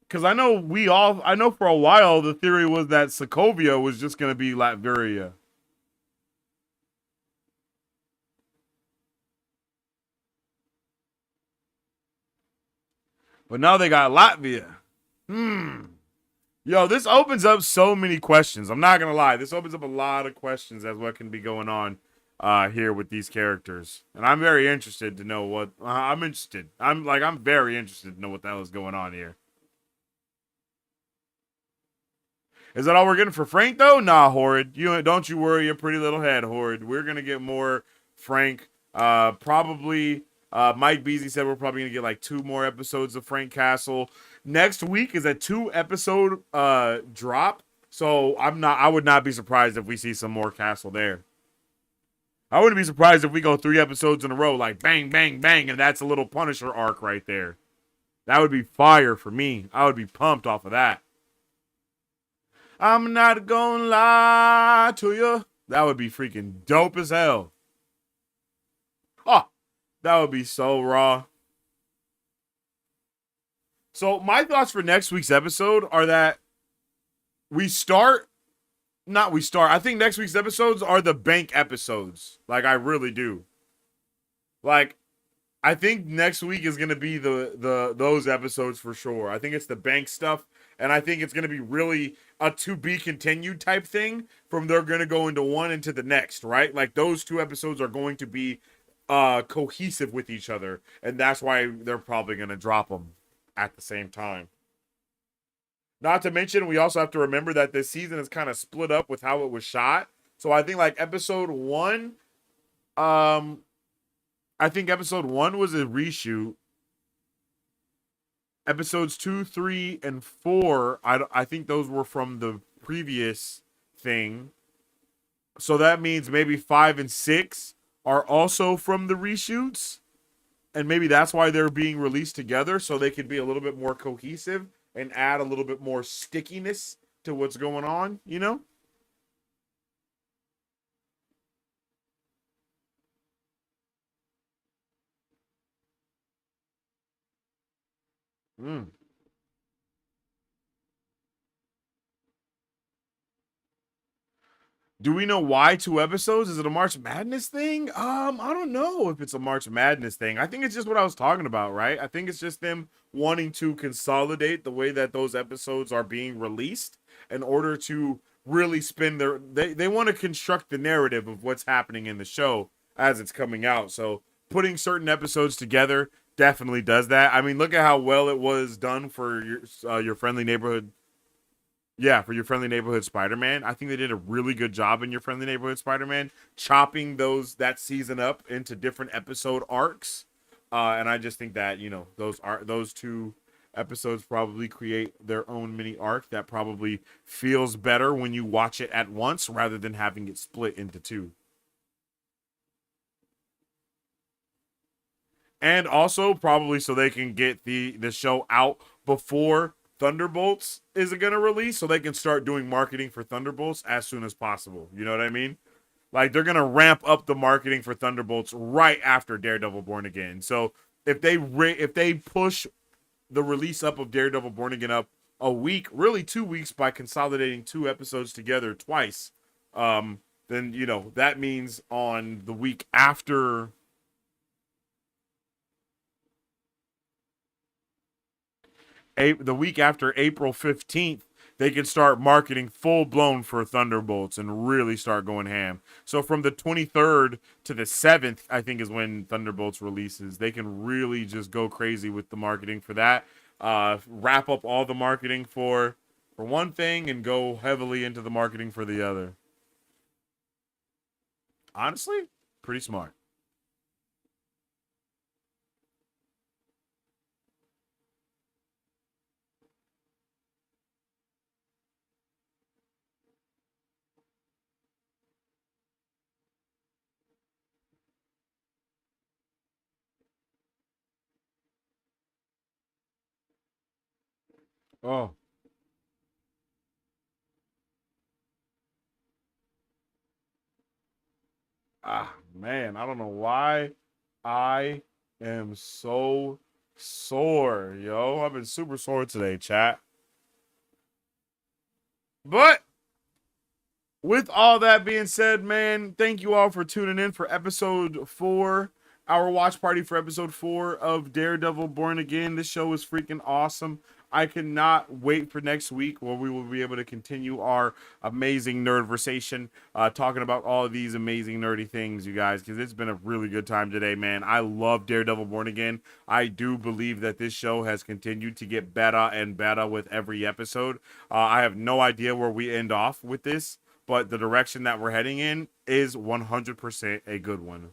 Because I know for a while the theory was that Sokovia was just going to be Latveria. But now they got Latvia. Yo, this opens up so many questions. I'm not going to lie. This opens up a lot of questions as what can be going on here with these characters. And I'm very interested to know what... I'm interested. I'm very interested to know what the hell is going on here. Is that all we're getting for Frank, though? Nah, Horrid. Don't you worry your pretty little head, Horrid. We're going to get more Frank. Probably... Mike Beasley said we're probably going to get like 2 more episodes of Frank Castle. Next week is a 2-episode drop. So I would not be surprised if we see some more Castle there. I wouldn't be surprised if we go 3 episodes in a row, like bang, bang, bang, and that's a little Punisher arc right there. That would be fire for me. I would be pumped off of that. I'm not gonna lie to you. That would be freaking dope as hell. Oh, that would be so raw. So my thoughts for next week's episode are that I think next week's episodes are the bank episodes. Like, I really do. Like, I think next week is gonna be those episodes for sure. I think it's the bank stuff, and I think it's gonna be really a to be continued type thing. From they're gonna go into one into the next, right? Like, those two episodes are going to be cohesive with each other, and that's why they're probably gonna drop them at the same time. Not to mention, we also have to remember that this season is kind of split up with how it was shot. So I think like episode 1, I think episode 1 was a reshoot. Episodes 2, 3, and 4, I think those were from the previous thing. So that means maybe 5 and 6 are also from the reshoots. And maybe that's why they're being released together, so they can be a little bit more cohesive and add a little bit more stickiness to what's going on, you know? Mm. Do we know why 2 episodes? Is it a March Madness thing? I don't know if it's a March Madness thing. I think it's just what I was talking about, right? I think it's just them wanting to consolidate the way that those episodes are being released in order to really spin they want to construct the narrative of what's happening in the show as it's coming out. So putting certain episodes together definitely does that. I mean, look at how well it was done for your friendly neighborhood. Yeah, for your friendly neighborhood Spider-Man. I think they did a really good job in your friendly neighborhood Spider-Man, chopping that season up into different episode arcs. And I just think that, you know, those 2 episodes probably create their own mini arc that probably feels better when you watch it at once rather than having it split into 2. And also probably so they can get the show out before Thunderbolts is going to release, so they can start doing marketing for Thunderbolts as soon as possible. You know what I mean? Like, they're going to ramp up the marketing for Thunderbolts right after Daredevil Born Again. So if they push the release up of Daredevil Born Again up a week, really 2 weeks, by consolidating 2 episodes together twice, then, you know, that means on the week after the week after April 15th, they can start marketing full blown for Thunderbolts and really start going ham. So from the 23rd to the 7th, I think is when Thunderbolts releases. They can really just go crazy with the marketing for that. Wrap up all the marketing for one thing and go heavily into the marketing for the other. Honestly, pretty smart. Oh, man, I don't know why I am so sore, yo. I've been super sore today, chat. But with all that being said, man, thank you all for tuning in for episode 4, our watch party for episode 4 of Daredevil Born Again. This show is freaking awesome. I cannot wait for next week where we will be able to continue our amazing nerdversation, talking about all of these amazing nerdy things, you guys, because it's been a really good time today, man. I love Daredevil Born Again. I do believe that this show has continued to get better and better with every episode. I have no idea where we end off with this, but the direction that we're heading in is 100% a good one.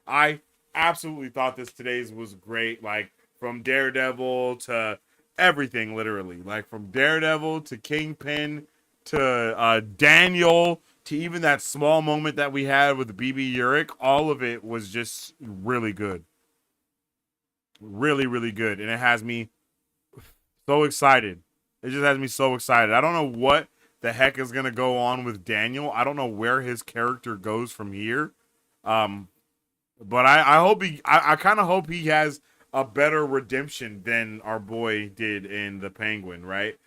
I absolutely thought today's was great, like from Daredevil to everything, literally, like from Daredevil to Kingpin to Daniel to even that small moment that we had with BB Urich. All of it was just really good. Really, really good. And it has me so excited. It just has me so excited. I don't know what the heck is going to go on with Daniel. I don't know where his character goes from here. But I hope I kind of hope he has a better redemption than our boy did in the Penguin, right?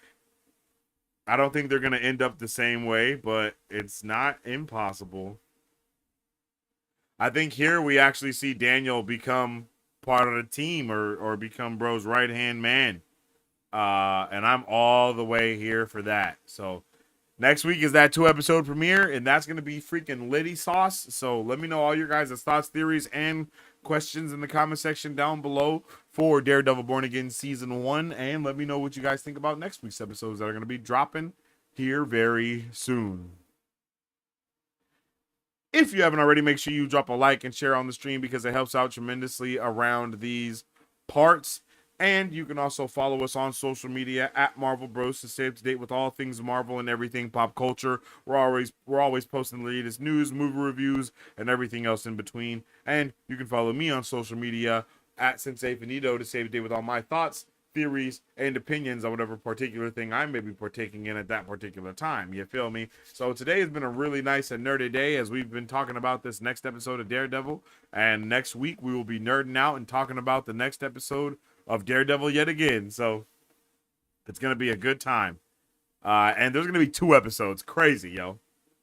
I don't think they're going to end up the same way, but it's not impossible. I think here we actually see Daniel become part of the team or become bro's right-hand man. And I'm all the way here for that. So next week is that 2-episode premiere, and that's going to be freaking litty sauce. So let me know all your guys' thoughts, theories, and questions in the comment section down below for Daredevil Born Again Season 1. And let me know what you guys think about next week's episodes that are going to be dropping here very soon. If you haven't already, make sure you drop a like and share on the stream because it helps out tremendously around these parts. And you can also follow us on social media at Marvel Bros to stay up to date with all things Marvel and everything pop culture. We're always posting the latest news, movie reviews, and everything else in between. And you can follow me on social media at Sensei Finito to stay up to date with all my thoughts, theories, and opinions on whatever particular thing I may be partaking in at that particular time. You feel me? So today has been a really nice and nerdy day as we've been talking about this next episode of Daredevil. And next week we will be nerding out and talking about the next episode of Daredevil yet again. So it's going to be a good time. And there's going to be 2 episodes. Crazy, yo.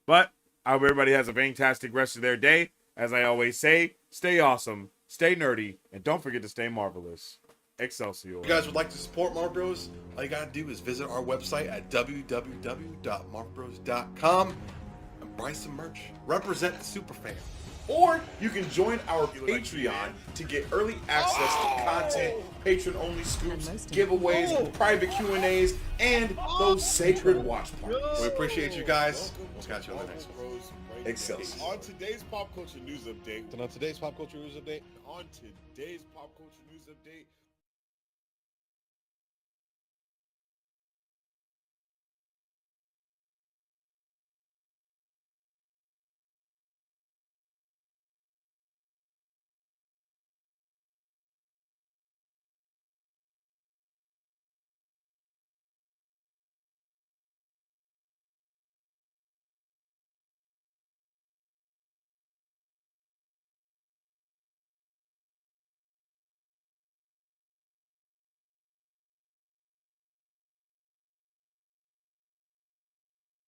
But I hope everybody has a fantastic rest of their day. As I always say, stay awesome, stay nerdy, and don't forget to stay marvelous. Excelsior. If you guys would like to support Marvel Bros, all you gotta do is visit our website at www.marvelbros.com and buy some merch. Represent the superfan. Or you can join our Patreon to get early access to content, patron-only scoops, giveaways, private Q&As, and those sacred watch parties. We appreciate you guys. We'll catch you on the next one. Excelsior. On today's pop culture news update.